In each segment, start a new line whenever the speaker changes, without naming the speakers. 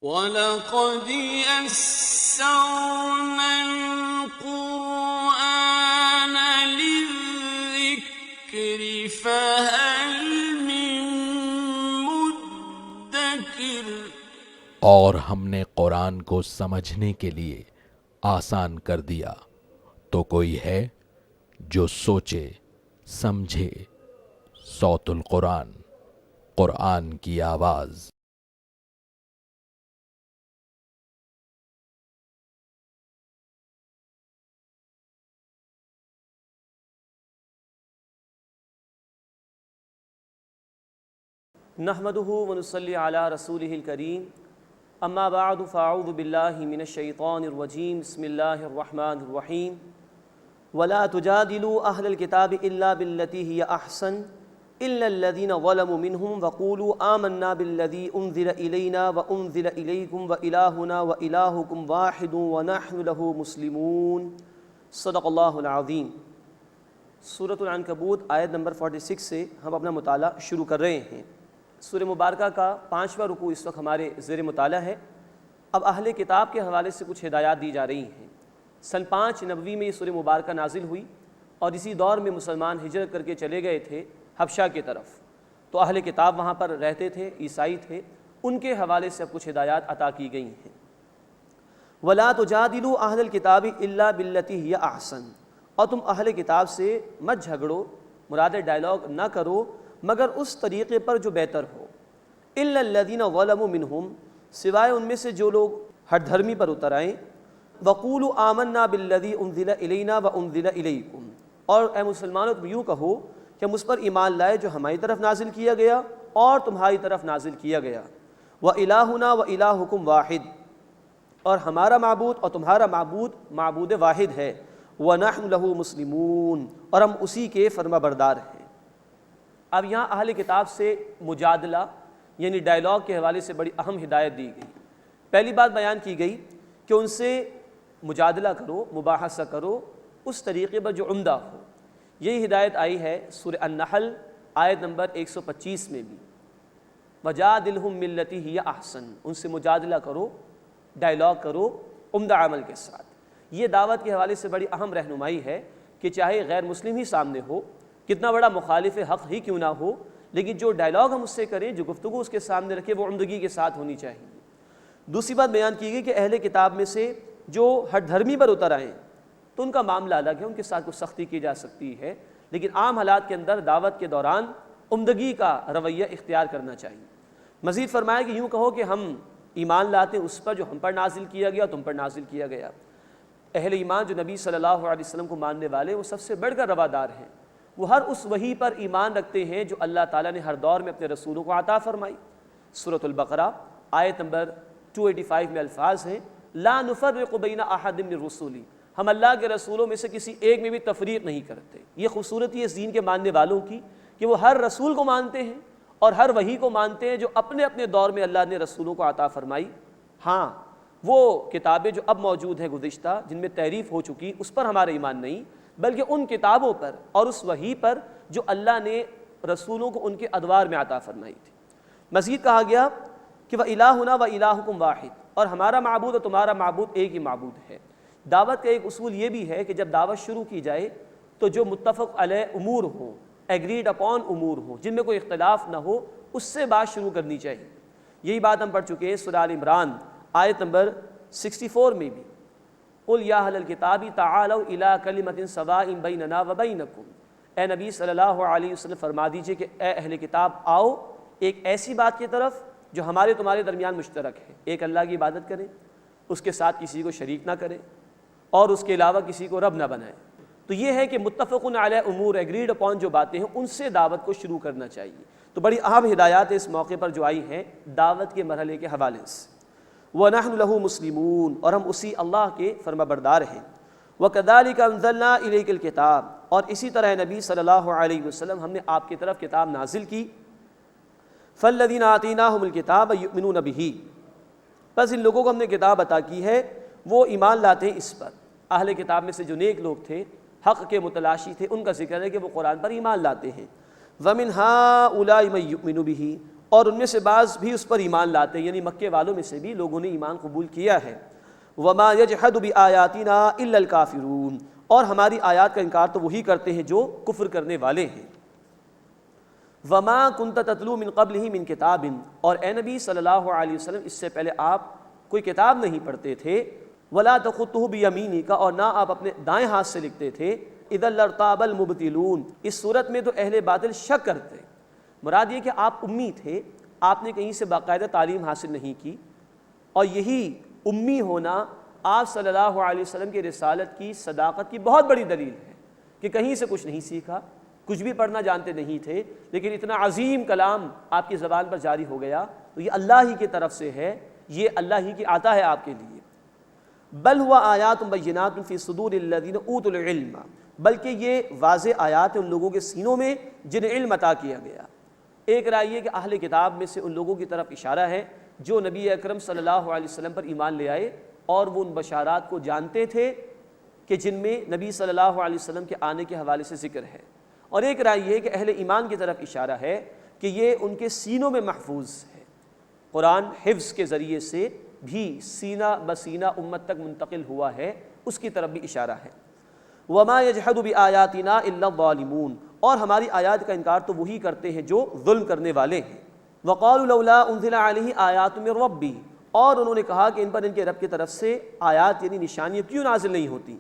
وَلَقَدْ يَسَّرْنَا الْقُرْآنَ لِلذِّكْرِ فَهَلْ مِن مُّدَّكِرٍ۔
اور ہم نے قرآن کو سمجھنے کے لیے آسان کر دیا، تو کوئی ہے جو سوچے سمجھے۔ صوت القرآن، قرآن کی آواز۔
نحمده ونصلي على رسوله الكريم اما بعد فاعوذ بالله من الشيطان الرجيم بسم الله الرحمن الرحيم ولا تجادلوا اهل الكتاب الا بالتي هي احسن الا الذين ظلموا منهم وقولوا آمنا بالذي انزل الينا وانزل اليكم والهنا والهكم واحد ونحن له مسلمون۔ صدق اللہ العظیم۔ سورۃ العنکبوت آیت نمبر 46 سے ہم اپنا مطالعہ شروع کر رہے ہیں۔ سورہ مبارکہ کا 5واں رکوع اس وقت ہمارے زیر مطالعہ ہے۔ اب اہل کتاب کے حوالے سے کچھ ہدایات دی جا رہی ہیں۔ سن 5 نبوی میں یہ سورہ مبارکہ نازل ہوئی اور اسی دور میں مسلمان ہجرت کر کے چلے گئے تھے حبشہ کی طرف، تو اہل کتاب وہاں پر رہتے تھے، عیسائی تھے، ان کے حوالے سے اب کچھ ہدایات عطا کی گئی ہیں۔ وَلَا تُجَادِلُوا أَهْلَ الْكِتَابِ إِلَّا بِالَّتِي هِيَ أَحْسَنُ، اور تم اہل کتاب سے مت جھگڑو، مراد ڈائلاگ نہ کرو مگر اس طریقے پر جو بہتر ہو۔ إِلَّا الَّذِينَ ظَلَمُوا مِنْهُمْ، سوائے ان میں سے جو لوگ ہٹ دھرمی پر اتر آئیں۔ وَقُولُوا آمَنَّا بِالَّذِي أُنزِلَ إِلَيْنَا وَأُنزِلَ إِلَيْكُمْ، اور اے مسلمانوں تم یوں کہو کہ ہم اس پر ایمان لائے جو ہماری طرف نازل کیا گیا اور تمہاری طرف نازل کیا گیا۔ وَإِلَٰهُنَا وَإِلَٰهُكُمْ وَاحِدٌ، اور ہمارا معبود اور تمہارا معبود معبود واحد ہے۔ وَنَحْنُ لَهُ مُسْلِمُونَ، اور ہم اسی کے فرما بردار ہیں۔ اب یہاں اہل کتاب سے مجادلہ یعنی ڈائلاگ کے حوالے سے بڑی اہم ہدایت دی گئی۔ پہلی بات بیان کی گئی کہ ان سے مجادلہ کرو، مباحثہ کرو اس طریقے پر جو عمدہ ہو۔ یہی ہدایت آئی ہے سورہ النحل آیت نمبر 125 میں بھی، وَجَادِلْهُمْ بِالَّتِي هِيَ أَحْسَنُ، ان سے مجادلہ کرو، ڈائلاگ کرو عمدہ عمل کے ساتھ۔ یہ دعوت کے حوالے سے بڑی اہم رہنمائی ہے کہ چاہے غیر مسلم ہی سامنے ہو، کتنا بڑا مخالف حق ہی کیوں نہ ہو، لیکن جو ڈائلاگ ہم اس سے کریں، جو گفتگو اس کے سامنے رکھے، وہ عمدگی کے ساتھ ہونی چاہیے۔ دوسری بات بیان کی گئی کہ اہل کتاب میں سے جو ہٹ دھرمی پر اتر آئیں تو ان کا معاملہ الگ ہے، ان کے ساتھ کچھ سختی کی جا سکتی ہے، لیکن عام حالات کے اندر دعوت کے دوران عمدگی کا رویہ اختیار کرنا چاہیے۔ مزید فرمایا کہ یوں کہو کہ ہم ایمان لاتے ہیں اس پر جو ہم پر نازل کیا گیا، تم پر نازل کیا گیا۔ اہل ایمان جو نبی صلی اللہ علیہ وسلم کو ماننے والے، وہ سب سے بڑھ کر روادار ہیں، وہ ہر اس وحی پر ایمان رکھتے ہیں جو اللہ تعالیٰ نے ہر دور میں اپنے رسولوں کو عطا فرمائی۔ سورۃ البقرہ آیت نمبر 285 میں الفاظ ہیں، لا نفرق بین احد من رسولی، ہم اللہ کے رسولوں میں سے کسی ایک میں بھی تفریق نہیں کرتے۔ یہ خوبصورتی ہے اس دین کے ماننے والوں کی کہ وہ ہر رسول کو مانتے ہیں اور ہر وحی کو مانتے ہیں جو اپنے اپنے دور میں اللہ نے رسولوں کو عطا فرمائی۔ ہاں وہ کتابیں جو اب موجود ہیں گزشتہ، جن میں تحریف ہو چکی، اس پر ہمارا ایمان نہیں، بلکہ ان کتابوں پر اور اس وحی پر جو اللہ نے رسولوں کو ان کے ادوار میں عطا فرمائی تھی۔ مزید کہا گیا کہ وَإِلَٰهُنَا وَإِلَٰهُكُمْ وَاحِدٌ، اور ہمارا معبود اور تمہارا معبود ایک ہی معبود ہے۔ دعوت کا ایک اصول یہ بھی ہے کہ جب دعوت شروع کی جائے تو جو متفق علیہ امور ہوں، ایگریڈ اپون امور ہوں، جن میں کوئی اختلاف نہ ہو، اس سے بات شروع کرنی چاہیے۔ یہی بات ہم پڑھ چکے ہیں سورہ آل عمران آیت نمبر 64 میں بھی، قُلْ يَا أَهْلَ الْكِتَابِ تَعَالَوْا إِلَىٰ كَلِمَةٍ سَوَاءٍ بَيْنَنَا وَبَيْنَكُمْ، اے نبی صلی اللہ علیہ وسلم فرما دیجئے کہ اے اہل کتاب آؤ ایک ایسی بات کی طرف جو ہمارے تمہارے درمیان مشترک ہے، ایک اللہ کی عبادت کریں، اس کے ساتھ کسی کو شریک نہ کریں اور اس کے علاوہ کسی کو رب نہ بنائیں۔ تو یہ ہے کہ متفقن علیہ امور، ایگریڈ اپون جو باتیں ہیں، ان سے دعوت کو شروع کرنا چاہیے۔ تو بڑی اہم ہدایات اس موقع پر جو آئی ہیں دعوت کے مرحلے کے حوالے سے۔ وَنَحْنُ لَهُ مُسْلِمُونَ، اور ہم اسی اللہ کے فرما بردار ہیں۔ وَكَذَلِكَ أَنزَلْنَا إِلَيْكَ الْكِتَابَ، اور اسی طرح نبی صلی اللہ علیہ وسلم ہم نے آپ کی طرف کتاب نازل کی۔ فَالَّذِينَ آتَيْنَاهُمُ الْكِتَابَ يُؤْمِنُونَ بِهِ، بس ان لوگوں کو ہم نے کتاب عطا کی ہے، وہ ایمان لاتے ہیں اس پر۔ اہل کتاب میں سے جو نیک لوگ تھے، حق کے متلاشی تھے، ان کا ذکر ہے کہ وہ قرآن پر ایمان لاتے ہیں۔ وَمِنْ هَٰؤُلَاءِ مَن يُؤْمِنُ بِهِ، اور ان میں سے بعض بھی اس پر ایمان لاتے ہیں، یعنی مکے والوں میں سے بھی لوگوں نے ایمان قبول کیا ہے۔ وما یجحد بآیاتنا الا الکافرون، اور ہماری آیات کا انکار تو وہی کرتے ہیں جو کفر کرنے والے ہیں۔ وما کنت تتلو من قبلہ من کتاب، اور اے نبی صلی اللہ علیہ وسلم اس سے پہلے آپ کوئی کتاب نہیں پڑھتے تھے۔ ولا تخطہ بیمینک، اور نہ آپ اپنے دائیں ہاتھ سے لکھتے تھے۔ اذا لارتاب المبطلون، اس صورت میں تو اہل باطل شک کرتے۔ مراد یہ کہ آپ امی تھے، آپ نے کہیں سے باقاعدہ تعلیم حاصل نہیں کی، اور یہی امی ہونا آپ صلی اللہ علیہ وسلم کی رسالت کی صداقت کی بہت بڑی دلیل ہے کہ کہیں سے کچھ نہیں سیکھا، کچھ بھی پڑھنا جانتے نہیں تھے، لیکن اتنا عظیم کلام آپ کی زبان پر جاری ہو گیا، تو یہ اللہ ہی کی طرف سے ہے، یہ اللہ ہی کی عطا ہے آپ کے لیے۔ بل ہوا آیات بینات فی صدور الذین اوتوا العلم، بلکہ یہ واضح آیات ہیں ان لوگوں کے سینوں میں جنہیں علم عطا کیا گیا۔ ایک رائے یہ کہ اہل کتاب میں سے ان لوگوں کی طرف اشارہ ہے جو نبی اکرم صلی اللہ علیہ وسلم پر ایمان لے آئے اور وہ ان بشارات کو جانتے تھے کہ جن میں نبی صلی اللہ علیہ وسلم کے آنے کے حوالے سے ذکر ہے، اور ایک رائے یہ کہ اہل ایمان کی طرف اشارہ ہے کہ یہ ان کے سینوں میں محفوظ ہے، قرآن حفظ کے ذریعے سے بھی سینہ بسینہ امت تک منتقل ہوا ہے، اس کی طرف بھی اشارہ ہے۔ وما یجحد بآیاتنا الا الظالمون، اور ہماری آیات کا انکار تو وہی کرتے ہیں جو ظلم کرنے والے ہیں۔ وقالوا لولا انزل علیہ آیات من ربی، اور انہوں نے کہا کہ ان پر ان کے رب کی طرف سے آیات یعنی نشانیاں کیوں نازل نہیں ہوتی۔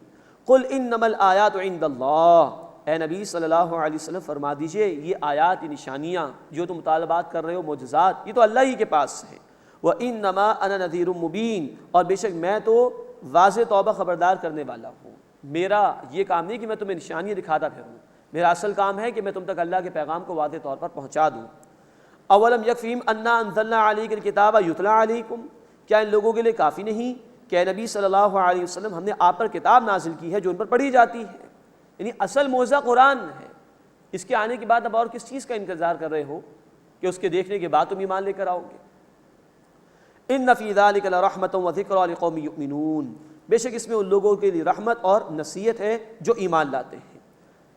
قل انما الآیات عند اللہ، اے نبی صلی اللہ علیہ وسلم فرما دیجئے یہ آیات یہ نشانیاں جو تم مطالبات کر رہے ہو، معجزات، یہ تو اللہ ہی کے پاس ہے۔ وانما انا نذیر مبین، اور بے شک میں تو واضح توبہ خبردار کرنے والا ہوں۔ میرا یہ کام نہیں کہ میں تمہیں نشانیاں دکھاتا پھروں، میرا اصل کام ہے کہ میں تم تک اللہ کے پیغام کو واضح طور پر پہنچا دوں۔ اولم یکفیہم انا انزلنا علیک الکتاب یتلی علیکم، کیا ان لوگوں کے لیے کافی نہیں کہ اے نبی صلی اللہ علیہ وسلم ہم نے آپ پر کتاب نازل کی ہے جو ان پر پڑھی جاتی ہے، یعنی اصل معجزہ قرآن ہے، اس کے آنے کے بعد اب اور کس چیز کا انتظار کر رہے ہو کہ اس کے دیکھنے کے بعد تم ایمان لے کر آؤ گے۔ ان فی ذلک لرحمۃ وذکری لقوم یؤمنون، بے شک اس میں ان لوگوں کے لیے رحمت اور نصیحت ہے جو ایمان لاتے ہیں۔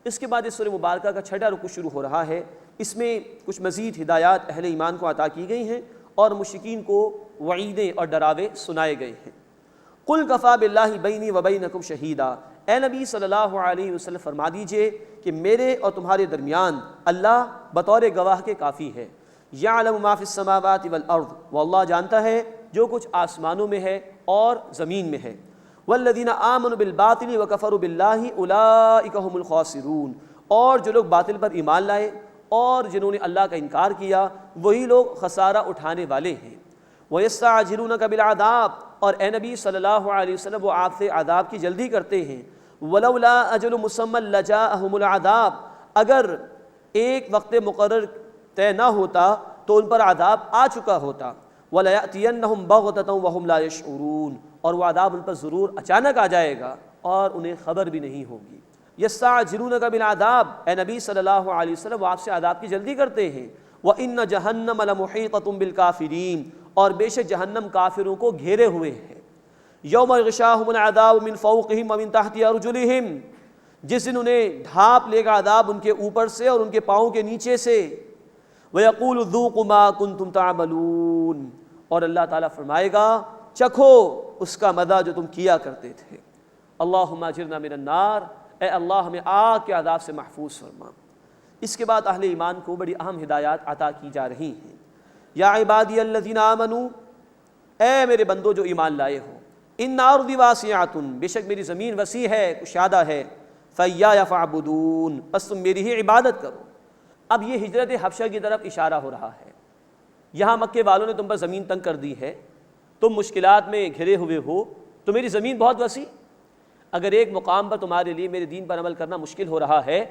اس کے بعد اس سورہ مبارکہ کا 6واں رکوع شروع ہو رہا ہے، اس میں کچھ مزید ہدایات اہل ایمان کو عطا کی گئی ہیں اور مشرکین کو وعیدیں اور ڈراوے سنائے گئے ہیں۔ قل کفی باللہ بینی وبینکم شہیدا، اے نبی صلی اللہ علیہ وسلم فرما دیجئے کہ میرے اور تمہارے درمیان اللہ بطور گواہ کے کافی ہے۔ یعلم ما فی السماوات والارض، وہ اللہ جانتا ہے جو کچھ آسمانوں میں ہے اور زمین میں ہے۔ والذین آمنوا بالباطل وکفروا باللہ اولئک هم الخاسرون، اور جو لوگ باطل پر ایمان لائے اور جنہوں نے اللہ کا انکار کیا وہی لوگ خسارہ اٹھانے والے ہیں۔ وَيَسْتَعْجِلُونَكَ بِالْعَذَابِ، اور اے نبی صلی اللہ علیہ وسلم وہ آپ سے عذاب کی جلدی کرتے ہیں۔ وَلَوْلَا أَجَلٌ مُّسَمًّى لَجَاءَهُمُ الْعَذَابُ، اگر ایک وقت مقرر طے نہ ہوتا تو ان پر عذاب آ چکا ہوتا۔ وَلَيَأْتِيَنَّهُمْ بَغْتَةً وَهُمْ لَا يَشْعُرُونَ، اور وہ عذاب ان پر ضرور اچانک آ جائے گا اور انہیں خبر بھی نہیں ہوگی۔ یستعجلونک بالعذاب، اے نبی صلی اللہ علیہ وسلم وہ آپ سے عذاب کی جلدی کرتے ہیں۔ وَإِنَّ جَهَنَّمَ لَمُحِيطَةٌ بِالْكَافِرِينَ، اور بے شک جہنم کافروں کو گھیرے ہوئے ہے۔ یوم یغشاہم العذاب من فوقہم ومن تحت ارجلہم، جس دن انہیں ڈھانپ لے گا عذاب ان کے اوپر سے اور ان کے پاؤں کے نیچے سے۔ وَيَقُولُ ذُوقُوا مَا كُنتُمْ تَعْمَلُونَ، اور اللہ تعالیٰ فرمائے گا چکھو اس کا مزہ جو تم کیا کرتے تھے۔ اللہم اجرنا من النار، اے اللہ ہمیں آگ کے عذاب سے محفوظ فرما۔ اس کے بعد اہل ایمان کو بڑی اہم ہدایات عطا کی جا رہی ہیں۔ یا عبادی الذین آمنوا، اے میرے بندو جو ایمان لائے ہو، ان ارضی واسعۃ، بے شک میری زمین وسیع ہے، کشادہ ہے، فیایا فاعبدون، بس تم میری ہی عبادت کرو۔ اب یہ ہجرت حبشہ کی طرف اشارہ ہو رہا ہے۔ یہاں مکے والوں نے تم پر زمین تنگ کر دی ہے، تم مشکلات میں گھرے ہوئے ہو، تو میری زمین بہت وسیع، اگر ایک مقام پر تمہارے لیے میرے دین پر عمل کرنا مشکل ہو رہا ہے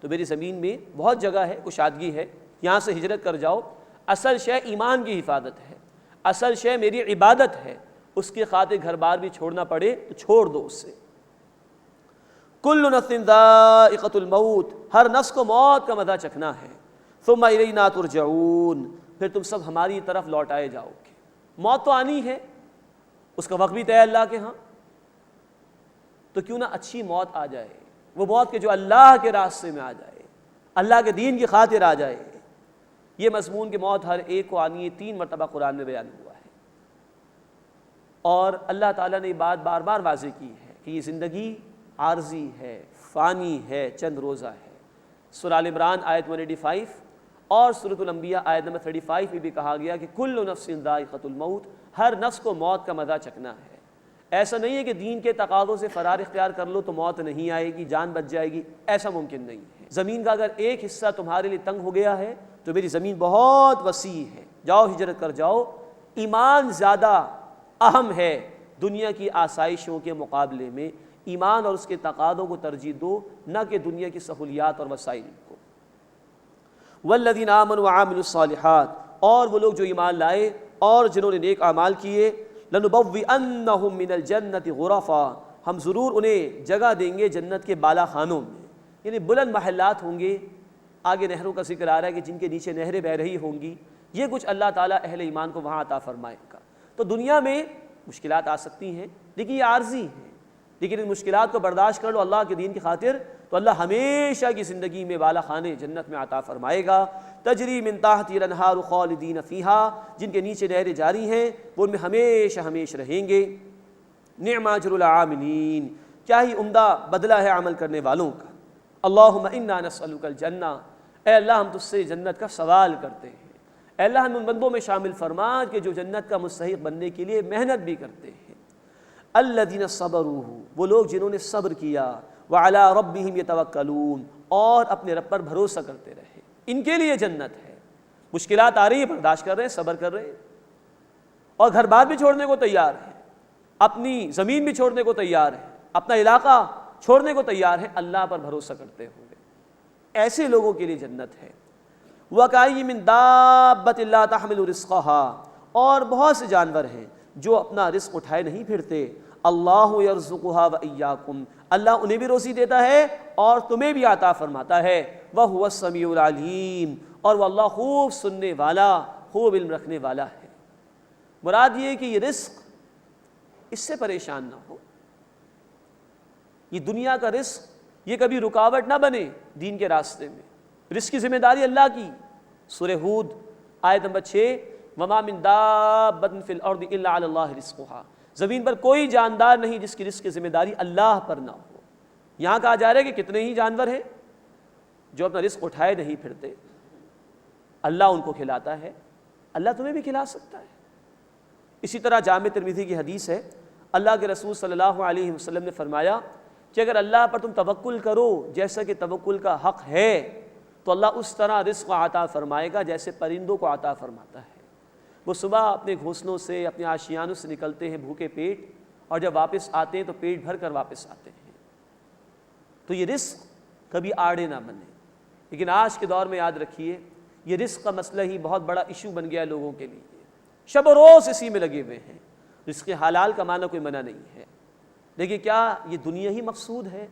تو میری زمین میں بہت جگہ ہے، کشادگی ہے، یہاں سے ہجرت کر جاؤ۔ اصل شے ایمان کی حفاظت ہے، اصل شے میری عبادت ہے، اس کی خاطر گھر بار بھی چھوڑنا پڑے تو چھوڑ دو اس سے۔ کل نفس ذائقۃ الموت، ہر نفس کو موت کا مزہ چکھنا ہے۔ ثم الینا ترجعون، پھر تم سب ہماری طرف لوٹائے جاؤ گے۔ موت تو آنی ہے، اس کا وقت بھی طے اللہ کے ہاں، تو کیوں نہ اچھی موت آ جائے، وہ موت کے جو اللہ کے راستے میں آ جائے، اللہ کے دین کی خاطر آ جائے۔ یہ مضمون کہ موت ہر ایک کو آنی ہے 3 مرتبہ قرآن میں بیان ہوا ہے، اور اللہ تعالیٰ نے یہ بات بار بار واضح کی ہے کہ یہ زندگی عارضی ہے، فانی ہے، چند روزہ ہے۔ سورہ آل عمران آیت 185 اور سورۃ الانبیاء آیت نمبر 35 میں بھی کہا گیا کہ کل نفس ذائقۃ الموت، ہر نفس کو موت کا مزہ چکھنا ہے۔ ایسا نہیں ہے کہ دین کے تقاضوں سے فرار اختیار کر لو تو موت نہیں آئے گی، جان بچ جائے گی، ایسا ممکن نہیں ہے۔ زمین کا اگر ایک حصہ تمہارے لیے تنگ ہو گیا ہے تو میری زمین بہت وسیع ہے، جاؤ ہجرت کر جاؤ۔ ایمان زیادہ اہم ہے دنیا کی آسائشوں کے مقابلے میں، ایمان اور اس کے تقاضوں کو ترجیح دو، نہ کہ دنیا کی سہولیات اور وسائل کو۔ والذین آمنوا وعملوا الصالحات، اور وہ لوگ جو ایمان لائے اور جنہوں نے نیک اعمال کیے، لنبوئنہم من الجنۃ غرفا، ہم ضرور انہیں جگہ دیں گے جنت کے بالا خانوں میں، یعنی بلند محلات ہوں گے۔ آگے نہروں کا ذکر آ رہا ہے کہ جن کے نیچے نہریں بہہ رہی ہوں گی، یہ کچھ اللہ تعالیٰ اہل ایمان کو وہاں عطا فرمائے گا۔ تو دنیا میں مشکلات آ سکتی ہیں لیکن یہ عارضی ہیں، لیکن ان مشکلات کو برداشت کر لو اللہ کے دین کی خاطر تو اللہ ہمیشہ کی زندگی میں بالا خانے جنت میں عطا فرمائے گا۔ تجری من تحتی الانہار خالدین فیہا، جن کے نیچے نہریں جاری ہیں وہ ان میں ہمیشہ ہمیشہ رہیں گے۔ نعم اجر العاملین، کیا ہی عمدہ بدلہ ہے عمل کرنے والوں کا۔ اللہم انا نسألک الجنہ، اے اللہ ہم تجھ سے جنت کا سوال کرتے ہیں، اے اللہ ہم ان بندوں میں شامل فرما کہ جو جنت کا مستحق بننے کے لیے محنت بھی کرتے ہیں۔ الذین صبروا، وہ لوگ جنہوں نے صبر کیا، وعلی ربہم یتوکلون، اور اپنے رب پر بھروسہ کرتے رہے، ان کے لیے جنت ہے۔ مشکلات آ رہی ہیں، برداشت کر رہے ہیں، صبر کر رہے ہیں، اور گھر بار بھی چھوڑنے کو تیار ہیں، اپنی زمین بھی چھوڑنے کو تیار ہیں، اپنا علاقہ چھوڑنے کو تیار ہیں، اللہ پر بھروسہ کرتے ہوئے، ایسے لوگوں کے لیے جنت ہے۔ وَكَأَيٍّ مِّن دَابَّةٍ لَّا تَحْمِلُ رِزْقَهَا، اور بہت سے جانور ہیں جو اپنا رزق اٹھائے نہیں پھرتے۔ اللہ یرزقها وإیاکم، اللہ انہیں بھی روزی دیتا ہے اور تمہیں بھی عطا فرماتا ہے۔ وَهُوَ السَّمِيعُ الْعَلِيمُ، اور وہ اللہ خوب سننے والا، خوب علم رکھنے والا ہے۔ مراد یہ ہے کہ یہ رزق، اس سے پریشان نہ ہو، یہ دنیا کا رزق یہ کبھی رکاوٹ نہ بنے دین کے راستے میں۔ رزق کی ذمہ داری اللہ کی۔ سورہ ہود آیت نمبر 6، وَمَا مِن دَابَّةٍ فِي الْأَرْضِ إِلَّا عَلَى اللَّهِ رِزْقُهَا، زمین پر کوئی جاندار نہیں جس کی رزق کی ذمہ داری اللہ پر نہ ہو۔ یہاں کہا جا رہا ہے کہ کتنے ہی جانور ہیں جو اپنا رزق اٹھائے نہیں پھرتے، اللہ ان کو کھلاتا ہے، اللہ تمہیں بھی کھلا سکتا ہے۔ اسی طرح جامع ترمذی کی حدیث ہے، اللہ کے رسول صلی اللہ علیہ وسلم نے فرمایا کہ اگر اللہ پر تم توکل کرو جیسا کہ توکل کا حق ہے تو اللہ اس طرح رزق عطا فرمائے گا جیسے پرندوں کو عطا فرماتا ہے۔ وہ صبح اپنے گھونسلوں سے، اپنے آشیانوں سے نکلتے ہیں بھوکے پیٹ، اور جب واپس آتے ہیں تو پیٹ بھر کر واپس آتے ہیں۔ تو یہ رزق کبھی آڑے نہ بنے۔ لیکن آج کے دور میں یاد رکھیے، یہ رزق کا مسئلہ ہی بہت بڑا ایشو بن گیا لوگوں کے لیے، شب و روز اسی میں لگے ہوئے ہیں۔ رزق حلال کمانا کوئی منع نہیں ہے، لیکن کیا یہ دنیا ہی مقصود ہے،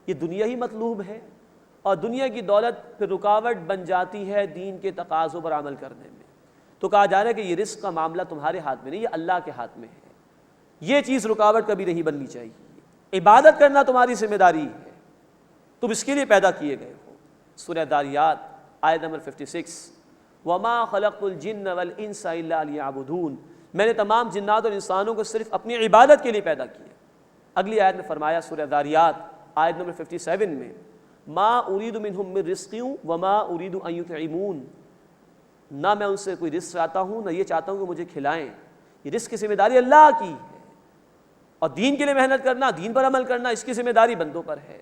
یہ دنیا ہی مطلوب ہے؟ اور دنیا کی دولت پھر رکاوٹ بن جاتی ہے دین کے تقاضوں پر عمل کرنے میں۔ تو کہا جا رہا ہے کہ یہ رزق کا معاملہ تمہارے ہاتھ میں نہیں، یہ اللہ کے ہاتھ میں ہے، یہ چیز رکاوٹ کبھی نہیں بننی چاہیے۔ عبادت کرنا تمہاری ذمہ داری ہے، تم اس کے لیے پیدا کیے گئے ہو۔ سورہ داریات آیت نمبر 56، وَمَا خَلَقْتُ الْجِنَّ وَالْإِنسَ إِلَّا لِيَعْبُدُونَ، میں نے تمام جنات اور انسانوں کو صرف اپنی عبادت کے لیے پیدا کیا۔ اگلی آیت میں فرمایا سورہ داریات آیت نمبر 57 میں، مَا أُرِيدُ مِنْهُم مِّن رِزْقٍ وَمَا أُرِيدُ أَن يُطْعِمُونَ، نہ میں ان سے کوئی رزق چاہتا ہوں نہ یہ چاہتا ہوں کہ مجھے کھلائیں۔ یہ رزق کی ذمہ داری اللہ کی ہے، اور دین کے لیے محنت کرنا، دین پر عمل کرنا، اس کی ذمہ داری بندوں پر ہے۔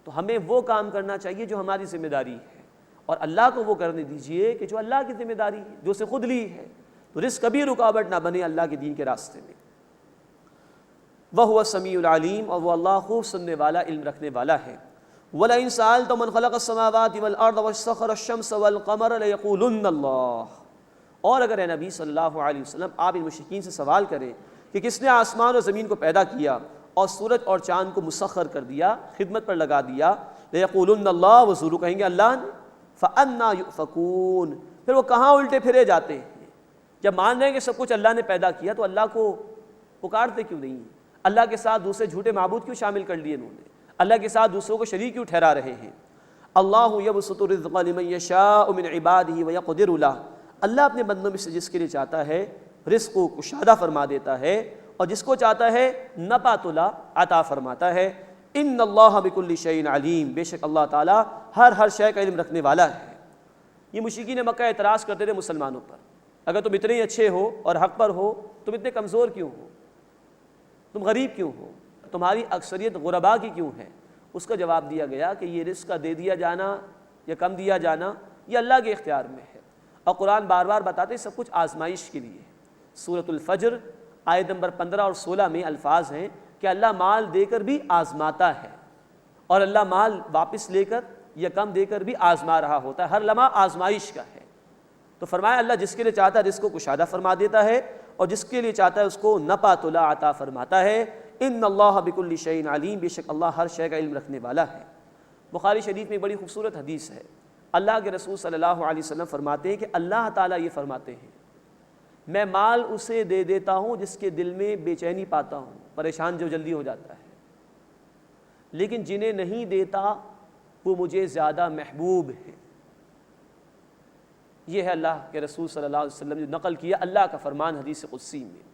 تو ہمیں وہ کام کرنا چاہیے جو ہماری ذمہ داری ہے، اور اللہ کو وہ کرنے دیجئے کہ جو اللہ کی ذمہ داری ہے، جو اسے خود لی ہے۔ تو رزق کبھی رکاوٹ نہ بنے اللہ کے دین کے راستے میں۔ وَهُوَ السَّمِيعُ الْعَلِيمُ، اور وہ اللہ خوب سننے والا، علم رکھنے والا ہے۔ وَلَئِن سَأَلْتَ مَنْ خَلَقَ السَّمَاوَاتِ وَالْأَرْضَ وَسَخَّرَ الشَّمْسَ وَالْقَمَرَ لَيَقُولُنَّ اللَّهُ، اور اگر اے نبی صلی اللہ علیہ وسلم آپ ان مشرکین سے سوال کریں کہ کس نے آسمان اور زمین کو پیدا کیا اور سورج اور چاند کو مسخر کر دیا، خدمت پر لگا دیا، لَيَقُولُنَّ اللَّهُ، وہ ضرور کہیں گے اللہ نے۔ فَأَنَّا يُؤْفَكُونَ، پھر وہ کہاں الٹے پھرے جاتے ہیں؟ جب مان رہے ہیں کہ سب کچھ اللہ نے پیدا کیا تو اللہ کو پکارتے کیوں نہیں؟ اللہ کے ساتھ دوسرے جھوٹے معبود کیوں شامل کر لیے انہوں نے؟ اللہ کے ساتھ دوسروں کو شریک کیوں ٹھہرا رہے ہیں؟ اللہ یبسط الرزق لمن یشاء من عبادہ ویقدر لہ، اللہ اپنے بندوں میں سے جس کے لیے چاہتا ہے رزق کو کشادہ فرما دیتا ہے، اور جس کو چاہتا ہے نپاتلا عطا فرماتا ہے۔ ان اللہ بکل شیء علیم، بے شک اللہ تعالیٰ ہر شے کا علم رکھنے والا ہے۔ یہ مشرکین مکہ اعتراض کرتے تھے مسلمانوں پر، اگر تم اتنے ہی اچھے ہو اور حق پر ہو، تم اتنے کمزور کیوں ہو؟ تم غریب کیوں ہو؟ تمہاری اکثریت غرباء کی کیوں ہے؟ اس کا جواب دیا گیا کہ یہ رزق کا دے دیا جانا یا کم دیا جانا یہ اللہ کے اختیار میں ہے، اور قرآن بار بار بتاتے ہیں سب کچھ آزمائش کے لیے۔ سورۃ الفجر آیت نمبر 15 اور 16 میں الفاظ ہیں کہ اللہ مال دے کر بھی آزماتا ہے، اور اللہ مال واپس لے کر یا کم دے کر بھی آزما رہا ہوتا ہے، ہر لمحہ آزمائش کا ہے۔ تو فرمایا اللہ جس کے لیے چاہتا ہے رزق کو کشادہ فرما دیتا ہے، اور جس کے لیے چاہتا ہے اس کو نپاتلا عطا فرماتا ہے۔ ان اللہ بکل شیء علیم، بے شک اللہ ہر شے کا علم رکھنے والا ہے۔ بخاری شریف میں ایک بڑی خوبصورت حدیث ہے، اللہ کے رسول صلی اللہ علیہ وسلم فرماتے ہیں کہ اللہ تعالیٰ یہ فرماتے ہیں میں مال اسے دے دیتا ہوں جس کے دل میں بے چینی پاتا ہوں، پریشان جو جلدی ہو جاتا ہے، لیکن جنہیں نہیں دیتا وہ مجھے زیادہ محبوب ہے۔ یہ ہے اللہ کے رسول صلی اللہ علیہ وسلم جو نقل کیا اللہ کا فرمان حدیث قدسی میں۔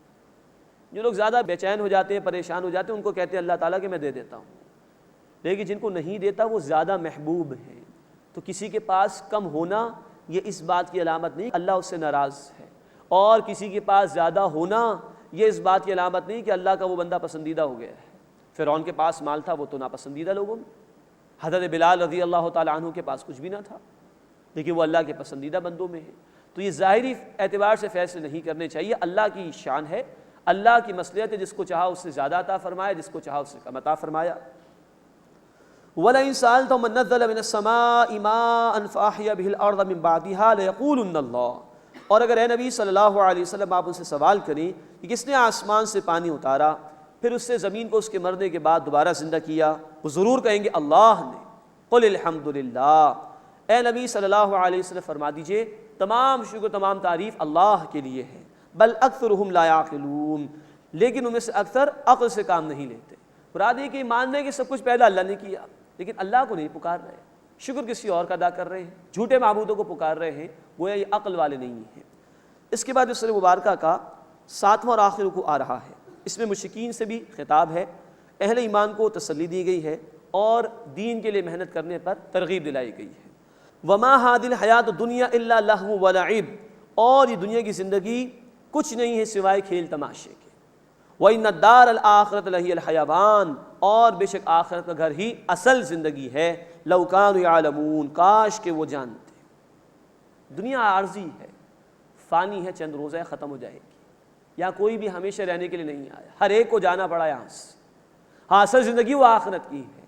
جو لوگ زیادہ بے چین ہو جاتے ہیں، پریشان ہو جاتے ہیں، ان کو کہتے ہیں اللہ تعالیٰ کہ میں دے دیتا ہوں، لیکن جن کو نہیں دیتا وہ زیادہ محبوب ہیں۔ تو کسی کے پاس کم ہونا یہ اس بات کی علامت نہیں اللہ اس سے ناراض ہے، اور کسی کے پاس زیادہ ہونا یہ اس بات کی علامت نہیں کہ اللہ کا وہ بندہ پسندیدہ ہو گیا ہے۔ فرعون کے پاس مال تھا، وہ تو ناپسندیدہ لوگوں میں، حضرت بلال رضی اللہ تعالیٰ عنہ کے پاس کچھ بھی نہ تھا، لیکن وہ اللہ کے پسندیدہ بندوں میں ہے۔ تو یہ ظاہری اعتبار سے فیصلے نہیں کرنے چاہیے، اللہ کی شان ہے، اللہ کی مصلحت ہے، جس کو چاہا اس سے زیادہ عطا فرمایا، جس کو چاہا اس سے کم عطا فرمایا۔ وَلَئِن سَأَلْتَهُم مَّن نَّزَّلَ مِنَ السَّمَاءِ مَاءً فَأَحْيَا بِهِ الْأَرْضَ مِن بَعْدِهَا لَيَقُولُنَّ اللَّهُ، اور اگر اے نبی صلی اللہ علیہ وسلم آپ ان سے سوال کریں کہ کس نے آسمان سے پانی اتارا پھر اس سے زمین کو اس کے مرنے کے بعد دوبارہ زندہ کیا، وہ ضرور کہیں گے اللہ نے۔ قُلِ الْحَمْدُ لِلَّهِ، اے نبی صلی اللہ علیہ وسلم فرما دیجئے تمام شکر تمام تعریف اللہ کے لیے ہے۔ بل اکثرهم لا يعقلون، لیکن ان میں سے اکثر عقل سے کام نہیں لیتے۔ مراد یہ کہ ماننے کہ سب کچھ پہلا اللہ نے کیا، لیکن اللہ کو نہیں پکار رہے، شکر کسی اور کا ادا کر رہے ہیں، جھوٹے معبودوں کو پکار رہے ہیں، گویا یہ عقل والے نہیں ہیں۔ اس کے بعد اس سورہ مبارکہ کا 7واں اور آخر رکوع آ رہا ہے، اس میں مشرکین سے بھی خطاب ہے، اہل ایمان کو تسلی دی گئی ہے اور دین کے لیے محنت کرنے پر ترغیب دلائی گئی ہے۔ وما هذه الحیات الدنیا الا لہو ولعب، اور یہ دنیا کی زندگی کچھ نہیں ہے سوائے کھیل تماشے کے۔ وَإِنَّ الدَّارَ الْآخِرَةَ لَهِيَ الْحَيَوَانُ، اور بے شک آخرت کا گھر ہی اصل زندگی ہے۔ لَوْ كَانُوا يَعْلَمُونَ، کاش کہ وہ جانتے۔ دنیا عارضی ہے، فانی ہے، چند روزہ ختم ہو جائے گی، یہاں کوئی بھی ہمیشہ رہنے کے لیے نہیں آیا، ہر ایک کو جانا پڑا یہاں سے۔ ہاں اصل زندگی وہ آخرت کی ہے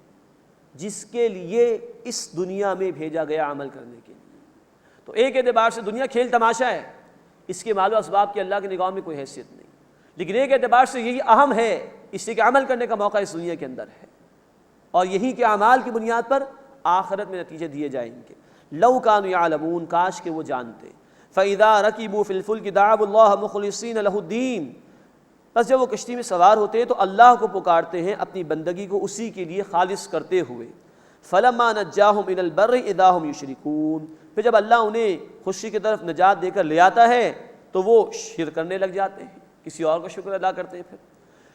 جس کے لیے اس دنیا میں بھیجا گیا عمل کرنے کے لیے۔ تو ایک اعتبار سے دنیا کھیل تماشا ہے، اس کے مال و اسباب کی اللہ کی نگاہ میں کوئی حیثیت نہیں، لیکن ایک اعتبار سے یہی اہم ہے، اس لیے کہ عمل کرنے کا موقع اس دنیا کے اندر ہے، اور یہی کے اعمال کی بنیاد پر آخرت میں نتیجے دیے جائیں گے۔ لو کانوا یعلمون، کاش کہ وہ جانتے۔ فَإِذَا رَكِبُوا فِي الْفُلْكِ دَعَوُا اللَّهَ مُخْلِصِينَ لَهُ الدِّينَ، بس جب وہ کشتی میں سوار ہوتے ہیں تو اللہ کو پکارتے ہیں اپنی بندگی کو اسی کے لیے خالص کرتے ہوئے۔ فَلَمَّا نَجَّاهُمْ إِلَى الْبَرِّ إِذَا هُمْ يُشْرِكُونَ، پھر جب اللہ انہیں خوشی کی طرف نجات دے کر لے آتا ہے تو وہ شرک کرنے لگ جاتے ہیں، کسی اور کا شکر ادا کرتے ہیں۔ پھر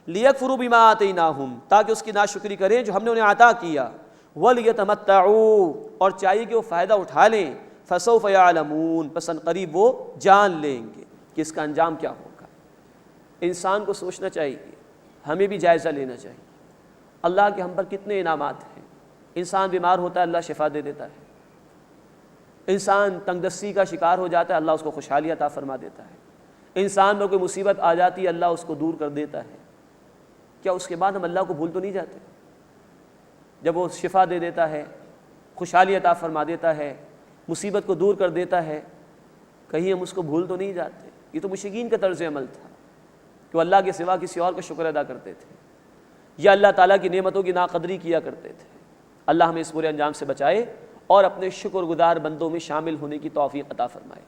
لِيَكْفُرُوا بِمَا آتَيْنَاهُمْ، تاکہ اس کی ناشکری کریں جو ہم نے انہیں عطا کیا۔ وَلِيَتَمَتَّعُوا، اور چاہیے کہ وہ فائدہ اٹھا لیں۔ فَسَوْفَ يَعْلَمُونَ، پس عنقریب وہ جان لیں گے کہ اس کا انجام کیا ہوگا۔ انسان کو سوچنا چاہیے، ہمیں بھی جائزہ لینا چاہیے، اللہ کے ہم پر کتنے انعامات ہیں۔ انسان بیمار ہوتا ہے اللہ شفا دے دیتا ہے، انسان تنگ دستی کا شکار ہو جاتا ہے اللہ اس کو خوشحالی عطا فرما دیتا ہے، انسان میں کوئی مصیبت آ جاتی ہے اللہ اس کو دور کر دیتا ہے۔ کیا اس کے بعد ہم اللہ کو بھول تو نہیں جاتے؟ جب وہ شفا دے دیتا ہے، خوشحالی عطا فرما دیتا ہے، مصیبت کو دور کر دیتا ہے، کہیں ہم اس کو بھول تو نہیں جاتے؟ یہ تو مشرکین کا طرز عمل تھا کہ وہ اللہ کے سوا کسی اور کا شکر ادا کرتے تھے، یا اللہ تعالیٰ کی نعمتوں کی ناقدری کیا کرتے تھے۔ اللہ ہمیں اس برے انجام سے بچائے اور اپنے شکر گزار بندوں میں شامل ہونے کی توفیق عطا فرمائے۔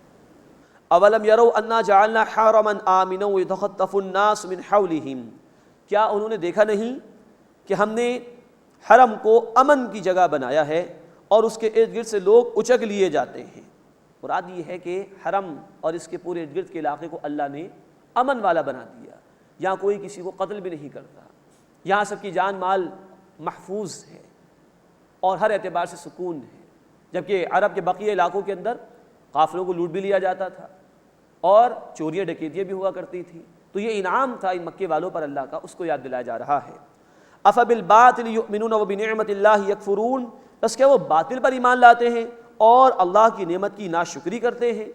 اولم یروا انا جعلنا حرما آمنا یتخطف الناس من حولهم، کیا انہوں نے دیکھا نہیں کہ ہم نے حرم کو امن کی جگہ بنایا ہے اور اس کے ارد گرد سے لوگ اچک لیے جاتے ہیں۔ مراد یہ ہے کہ حرم اور اس کے پورے ارد گرد کے علاقے کو اللہ نے امن والا بنا دیا، یہاں کوئی کسی کو قتل بھی نہیں کرتا، یہاں سب کی جان مال محفوظ ہے اور ہر اعتبار سے سکون ہے، جبکہ عرب کے بقیہ علاقوں کے اندر قافلوں کو لوٹ بھی لیا جاتا تھا اور چوریاں ڈکیتیاں بھی ہوا کرتی تھی۔ تو یہ انعام تھا ان مکے والوں پر اللہ کا، اس کو یاد دلایا جا رہا ہے۔ افبالباطل یؤمنون وبنعمت اللہ یکفرون، بس کیا وہ باطل پر ایمان لاتے ہیں اور اللہ کی نعمت کی ناشکری کرتے ہیں۔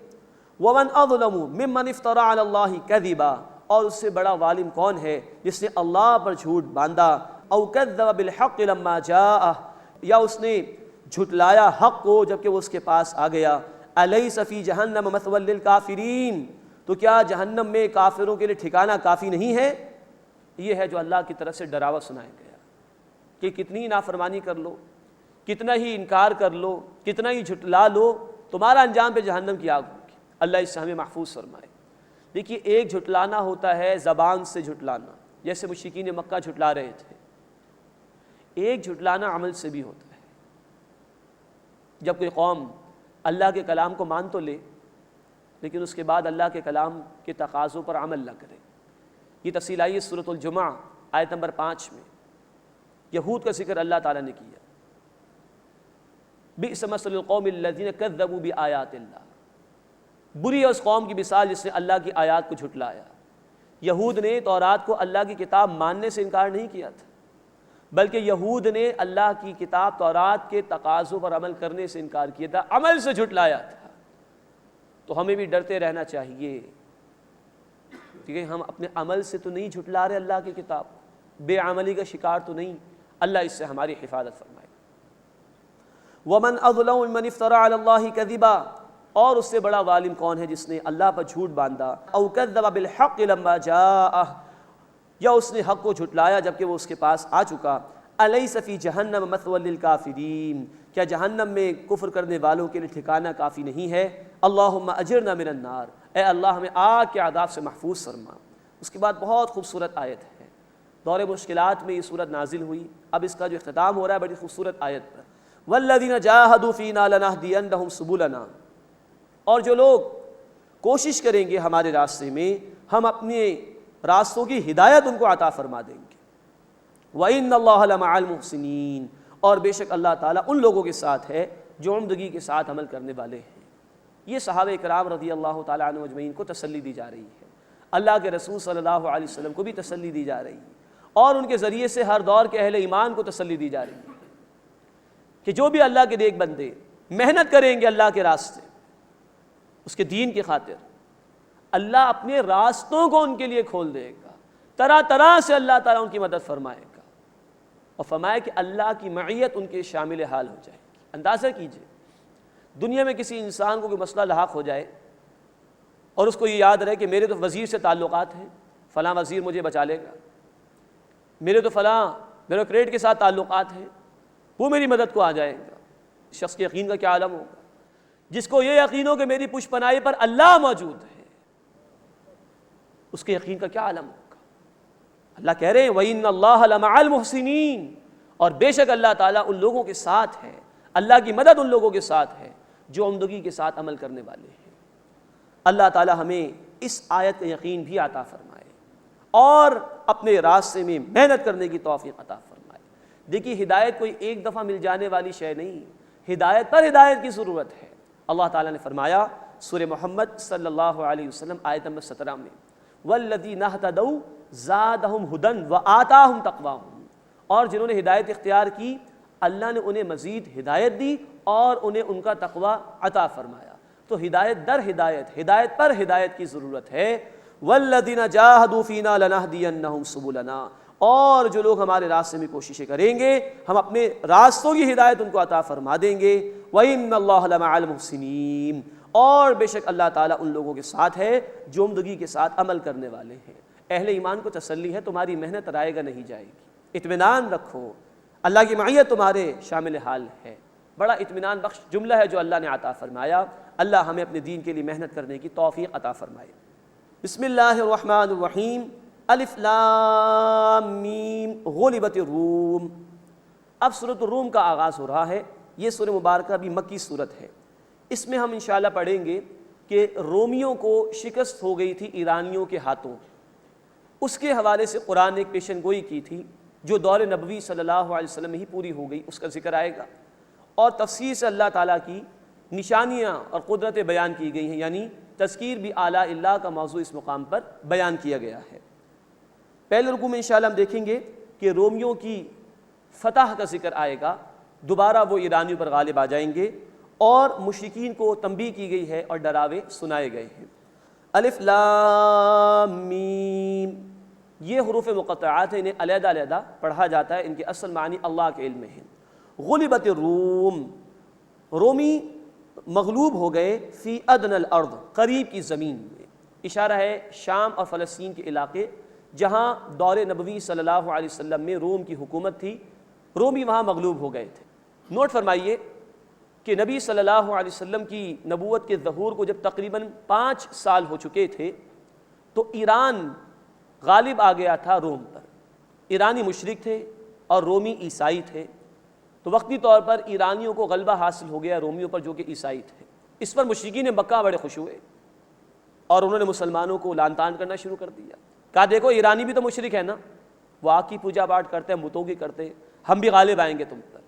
ومن اظلم ممن افترى علی اللہ کذبا، اور اس سے بڑا ظالم کون ہے جس نے اللہ پر جھوٹ باندھا، او کذب بالحق لما جاءہ، یا اس نے جھٹلایا حق کو جبکہ وہ اس کے پاس آ گیا۔ الیس فی جہنم مثوی للکافرین، تو کیا جہنم میں کافروں کے لیے ٹھکانہ کافی نہیں ہے؟ یہ ہے جو اللہ کی طرف سے ڈراوا سنایا گیا کہ کتنی نافرمانی کر لو، کتنا ہی انکار کر لو، کتنا ہی جھٹلا لو، تمہارا انجام پہ جہنم کی آگ ہوگی۔ اللہ اس سے ہمیں محفوظ فرمائے۔ دیکھیے، ایک جھٹلانا ہوتا ہے زبان سے جھٹلانا، جیسے مشرکین مکہ جھٹلا رہے تھے۔ ایک جھٹلانا عمل سے بھی ہوتا ہے، جب کوئی قوم اللہ کے کلام کو مان تو لے لیکن اس کے بعد اللہ کے کلام کے تقاضوں پر عمل نہ کرے۔ یہ تفصیل آئی ہے سورۃ الجمعہ آیت نمبر 5 میں، یہود کا ذکر اللہ تعالیٰ نے کیا۔ بئس مثل القوم الذین کذبوا بآیات اللہ، بری ہے اس قوم کی مثال جس نے اللہ کی آیات کو جھٹلایا۔ یہود نے تورات کو اللہ کی کتاب ماننے سے انکار نہیں کیا تھا، بلکہ یہود نے اللہ کی کتاب تورات کے تقاضوں پر عمل کرنے سے انکار کیا تھا، عمل سے جھٹلایا تھا۔ تو ہمیں بھی ڈرتے رہنا چاہیے، کیونکہ ہم اپنے عمل سے تو نہیں جھٹلا رہے اللہ کی کتاب، بے عملی کا شکار تو نہیں۔ اللہ اس سے ہماری حفاظت فرمائے۔ ومن اظلم ممن افترى علی اللہ کذبا، اور اس سے بڑا ظالم کون ہے جس نے اللہ پر جھوٹ باندھا، او کذب بالحق لما جاءہ، یا اس نے حق کو جھٹلایا جبکہ وہ اس کے پاس آ چکا۔ الیس فی جہنم مثوی للکافرین، کیا جہنم میں کفر کرنے والوں کے لیے ٹھکانہ کافی نہیں ہے؟ اللہم اجرنا من النار، اے اللہ ہمیں آگ کے عذاب سے محفوظ فرما۔ اس کے بعد بہت خوبصورت آیت ہے، دور مشکلات میں یہ صورت نازل ہوئی، اب اس کا جو اختتام ہو رہا ہے بڑی خوبصورت آیت پر، والذین جاہدوا فینا لنہدینہم سبلنا، اور جو لوگ کوشش کریں گے ہمارے راستے میں ہم اپنے راستوں کی ہدایت ان کو عطا فرما دیں گے۔ وَإِنَّ اللَّهَ لَمَعَ الْمُحْسِنِينَ، اور بے شک اللہ تعالیٰ ان لوگوں کے ساتھ ہے جو عمدگی کے ساتھ عمل کرنے والے ہیں۔ یہ صحابہ کرام رضی اللہ تعالیٰ عنہ اجمعین کو تسلی دی جا رہی ہے، اللہ کے رسول صلی اللہ علیہ وسلم کو بھی تسلی دی جا رہی ہے، اور ان کے ذریعے سے ہر دور کے اہل ایمان کو تسلی دی جا رہی ہے کہ جو بھی اللہ کے نیک بندے محنت کریں گے اللہ کے راستے، اس کے دین کی خاطر، اللہ اپنے راستوں کو ان کے لیے کھول دے گا، طرح طرح سے اللہ تعالیٰ ان کی مدد فرمائے گا، اور فرمائے کہ اللہ کی معیت ان کے شامل حال ہو جائے گی۔ اندازہ کیجئے، دنیا میں کسی انسان کو کوئی مسئلہ لاحق ہو جائے اور اس کو یہ یاد رہے کہ میرے تو وزیر سے تعلقات ہیں، فلاں وزیر مجھے بچا لے گا، میرے تو فلاں بیوروکریٹ کے ساتھ تعلقات ہیں، وہ میری مدد کو آ جائے گا۔ شخص کے یقین کا کیا عالم ہوگا؟ جس کو یہ یقین ہو کہ میری پشت پناہی پر اللہ موجود ہے، اس کے یقین کا کیا عالم ہوگا؟ اللہ کہہ رہے ہیں وَإِنَّ اللَّهَ لَمَعَ الْمُحْسِنِينَ، اور بے شک اللہ تعالیٰ ان لوگوں کے ساتھ ہے، اللہ کی مدد ان لوگوں کے ساتھ ہے جو عمدگی کے ساتھ عمل کرنے والے ہیں۔ اللہ تعالیٰ ہمیں اس آیت کا یقین بھی عطا فرمائے اور اپنے راستے میں محنت کرنے کی توفیق عطا فرمائے۔ دیکھیے، ہدایت کوئی ایک دفعہ مل جانے والی شے نہیں، ہدایت پر ہدایت کی ضرورت ہے۔ اللہ تعالیٰ نے فرمایا سورہ محمد صلی اللہ علیہ وسلم آیت نمبر 17 میں، وَالَّذِينَ اهْتَدَوْا زَادَهُمْ هُدًى وَآتَاهُمْ تَقْوَاهُمْ، اور جنہوں نے ہدایت اختیار کی اللہ نے انہیں مزید ہدایت دی اور انہیں ان کا تقوی عطا فرمایا۔ تو ہدایت در ہدایت، ہدایت پر ہدایت کی ضرورت ہے۔ وَالَّذِينَ جَاهَدُوا فِينَا لَنَهْدِيَنَّهُمْ سُبُلَنَا، اور جو لوگ ہمارے راستے میں کوششیں کریں گے ہم اپنے راستوں کی ہدایت ان کو عطا فرما دیں گے۔ وَإِنَّ اللَّهَ لَمَعَ الْمُحْسِنِينَ، اور بے شک اللہ تعالیٰ ان لوگوں کے ساتھ ہے جو عمدگی کے ساتھ عمل کرنے والے ہیں۔ اہل ایمان کو تسلی ہے، تمہاری محنت رائے گا نہیں جائے گی، اطمینان رکھو، اللہ کی معیت تمہارے شامل حال ہے۔ بڑا اطمینان بخش جملہ ہے جو اللہ نے عطا فرمایا۔ اللہ ہمیں اپنے دین کے لیے محنت کرنے کی توفیق عطا فرمائے۔ بسم اللہ الرحمن الرحیم، الف لام میم، غلبت الروم۔ اب سورۃ الروم کا آغاز ہو رہا ہے۔ یہ سورہ مبارکہ بھی مکی صورت ہے۔ اس میں ہم انشاءاللہ پڑھیں گے کہ رومیوں کو شکست ہو گئی تھی ایرانیوں کے ہاتھوں، اس کے حوالے سے قرآن نے ایک پیشن گوئی کی تھی جو دور نبوی صلی اللہ علیہ وسلم میں ہی پوری ہو گئی، اس کا ذکر آئے گا، اور تفصیل سے اللہ تعالیٰ کی نشانیاں اور قدرتیں بیان کی گئی ہیں، یعنی تذکیر بھی اعلیٰ اللہ کا موضوع اس مقام پر بیان کیا گیا ہے۔ پہلے رکوع میں انشاءاللہ ہم دیکھیں گے کہ رومیوں کی فتح کا ذکر آئے گا، دوبارہ وہ ایرانیوں پر غالب آ جائیں گے، اور مشرکین کو تنبیہ کی گئی ہے اور ڈراوے سنائے گئے ہیں۔ الف لام میم، یہ حروف مقطعات ہیں، انہیں علیحدہ علیحدہ پڑھا جاتا ہے، ان کے اصل معنی اللہ کے علم میں ہیں۔ غلبت الروم، رومی مغلوب ہو گئے، فی ادنی الارض، قریب کی زمین میں، اشارہ ہے شام اور فلسطین کے علاقے جہاں دور نبوی صلی اللہ علیہ وسلم میں روم کی حکومت تھی، رومی وہاں مغلوب ہو گئے تھے۔ نوٹ فرمائیے کہ نبی صلی اللہ علیہ وسلم کی نبوت کے ظہور کو جب تقریباً 5 سال ہو چکے تھے تو ایران غالب آ گیا تھا روم پر۔ ایرانی مشرک تھے اور رومی عیسائی تھے، تو وقتی طور پر ایرانیوں کو غلبہ حاصل ہو گیا رومیوں پر جو کہ عیسائی تھے۔ اس پر مشرکین مکہ بڑے خوش ہوئے اور انہوں نے مسلمانوں کو لعن طعن کرنا شروع کر دیا، کہا دیکھو ایرانی بھی تو مشرک ہے نا، وہ آگ کی پوجا پاٹ کرتے ہیں، بتوں کی کرتے ہیں، ہم بھی غالب آئیں گے تم پر۔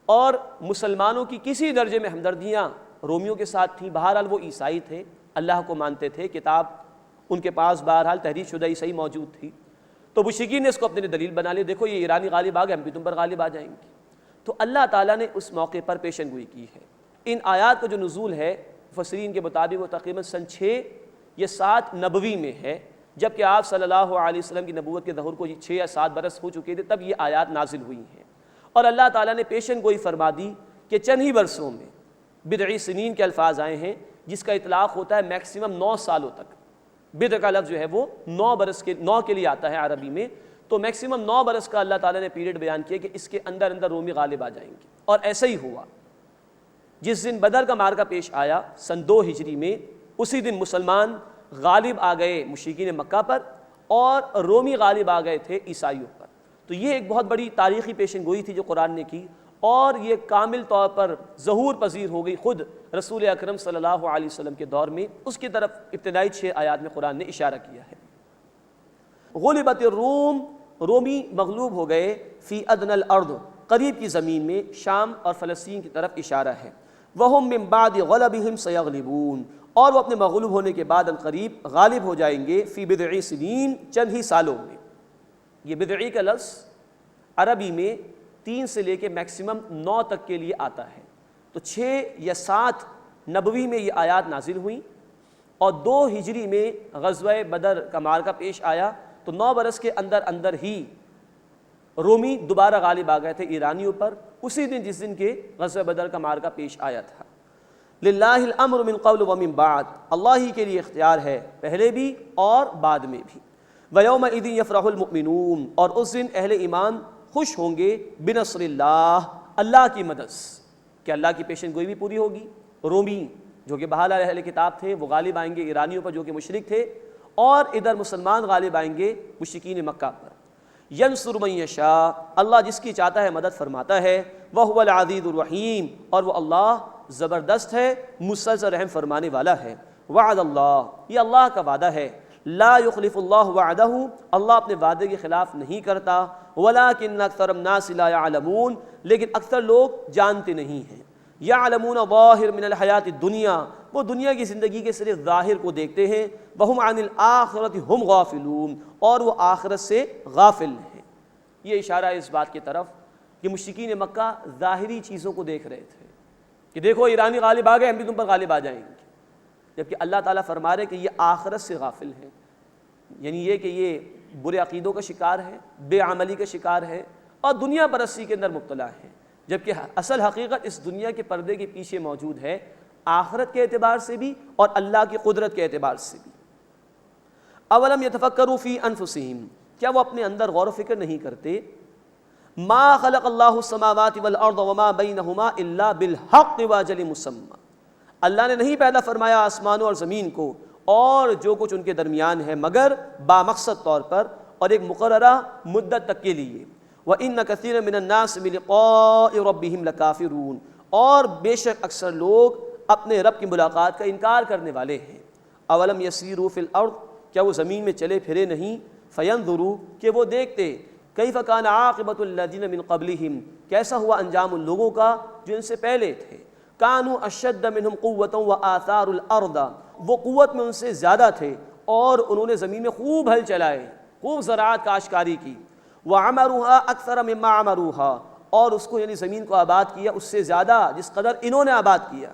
اور مسلمانوں کی کسی درجے میں ہمدردیاں رومیوں کے ساتھ تھیں، بہرحال وہ عیسائی تھے، اللہ کو مانتے تھے، کتاب ان کے پاس بہرحال تحریر شدہ عیسائی موجود تھی، تو مشرکین نے اس کو اپنے دلیل بنا لیا، دیکھو یہ ایرانی غالب آ گئے، ہم بھی تم پر غالب آ جائیں گے۔ تو اللہ تعالیٰ نے اس موقع پر پیشن گوئی کی ہے۔ ان آیات کا جو نزول ہے مفسرین کے مطابق وہ تقریباً سن 6 یا 7 نبوی میں ہے، جبکہ آپ صلی اللہ علیہ وسلم کی نبوت کے ظہور کو 6 یا 7 برس ہو چکے تھے، تب یہ آیات نازل ہوئی ہیں، اور اللہ تعالیٰ نے پیشن گوئی فرما دی کہ چند ہی برسوں میں، بدعی سنین کے الفاظ آئے ہیں جس کا اطلاق ہوتا ہے میکسیمم 9 سالوں تک۔ بدع کا لفظ جو ہے وہ 9 کے لیے آتا ہے عربی میں، تو میکسیمم 9 برس کا اللہ تعالیٰ نے پیریڈ بیان کیا کہ اس کے اندر رومی غالب آ جائیں گے، اور ایسا ہی ہوا۔ جس دن بدر کا معرکہ پیش آیا سن 2 ہجری میں، اسی دن مسلمان غالب آ گئے مشرکین مکہ پر، اور رومی غالب آ گئے تھے عیسائیوں پر۔ تو یہ ایک بہت بڑی تاریخی پیشن گوئی تھی جو قرآن نے کی، اور یہ کامل طور پر ظہور پذیر ہو گئی خود رسول اکرم صلی اللہ علیہ وسلم کے دور میں، اس کی طرف ابتدائی 6 آیات میں قرآن نے اشارہ کیا ہے۔ غلبت الروم، رومی مغلوب ہو گئے، فی ادنی الارض، قریب کی زمین میں، شام اور فلسطین کی طرف اشارہ ہے۔ وہم من بعد غلبہم سیغلبون، اور وہ اپنے مغلوب ہونے کے بعد القریب غالب ہو جائیں گے، فی بضع سنین، چند ہی سالوں میں۔ یہ بدعی کا لفظ عربی میں 3 سے لے کے میکسیمم 9 تک کے لیے آتا ہے، تو 6 یا 7 نبوی میں یہ آیات نازل ہوئیں، اور 2 ہجری میں غزوہ بدر کا معرکہ پیش آیا، تو 9 برس کے اندر ہی رومی دوبارہ غالب آ گئے تھے ایرانیوں پر، اسی دن جس دن کے غزوہ بدر کا معرکہ پیش آیا تھا۔ للہ الامر من قبل ومن بعد، اللہ ہی کے لیے اختیار ہے پہلے بھی اور بعد میں بھی۔ وَيَوْمَئِذٍ يَفْرَحُ الْمُؤْمِنُونَ، اور اس دن اہل ایمان خوش ہوں گے، بنصر اللہ، اللہ کی مدد، کہ اللہ کی پیشن گوئی بھی پوری ہوگی۔ رومی جو کہ بہرحال اہل کتاب تھے وہ غالب آئیں گے ایرانیوں پر جو کہ مشرک تھے، اور ادھر مسلمان غالب آئیں گے مشرکین مکہ پر۔ ینصر من یشاء، اللہ جس کی چاہتا ہے مدد فرماتا ہے۔ وَهُوَ الْعَزِيزُ الرَّحِيمُ، اور وہ اللہ زبردست ہے، مسلسل رحم فرمانے والا ہے۔ وعد اللہ، یہ اللہ کا وعدہ ہے۔ لا یخلف اللہ وعدہ، اللہ اپنے وعدے کے خلاف نہیں کرتا۔ ولکن اکثر الناس لا یعلمون، لیکن اکثر لوگ جانتے نہیں ہیں۔ یعلمون ظاہر من الحیات الدنیا، وہ دنیا کی زندگی کے صرف ظاہر کو دیکھتے ہیں۔ وہم عن الآخرۃ ہم غافلون، اور وہ آخرت سے غافل ہیں۔ یہ اشارہ ہے اس بات کی طرف کہ مشرکین مکہ ظاہری چیزوں کو دیکھ رہے تھے کہ دیکھو ایرانی غالب آ گئے، ہم بھی تم پر غالب آ جائیں گے، جبکہ اللہ تعالیٰ فرما رہے کہ یہ آخرت سے غافل ہیں، یعنی یہ کہ یہ برے عقیدوں کا شکار ہے، بے عملی کا شکار ہے، اور دنیا پرستی کے اندر مبتلا ہے، جبکہ اصل حقیقت اس دنیا کے پردے کے پیچھے موجود ہے، آخرت کے اعتبار سے بھی اور اللہ کی قدرت کے اعتبار سے بھی۔ اولم یتفکروا فی انفسہم، کیا وہ اپنے اندر غور و فکر نہیں کرتے؟ ما خلق اللہ السماوات والارض وما بینہما الا بالحق واجل مسمى، اللہ نے نہیں پیدا فرمایا آسمانوں اور زمین کو اور جو کچھ ان کے درمیان ہے مگر بامقصد طور پر اور ایک مقررہ مدت تک کے لیے۔ وَإِنَّ كَثِيرًا مِنَ النَّاسِ بِلِقَاءِ رَبِّهِمْ لَكَافِرُونَ، اور بے شک اکثر لوگ اپنے رب کی ملاقات کا انکار کرنے والے ہیں۔ اولم یسیروا فی الارض، کیا وہ زمین میں چلے پھرے نہیں، فینظروا، کہ وہ دیکھتے، کیف کان عاقبۃ الذین من قبلہم، کیسا ہوا انجام ان لوگوں کا جو ان سے پہلے تھے، کانوا اشد منہم قوۃ وآثاروا الارض، وہ قوت میں ان سے زیادہ تھے اور انہوں نے زمین میں خوب ہل چلائے، خوب زراعت کاشتکاری کی، وعمروها اکثر مما عمروها، اور اس کو یعنی زمین کو آباد کیا اس سے زیادہ جس قدر انہوں نے آباد کیا،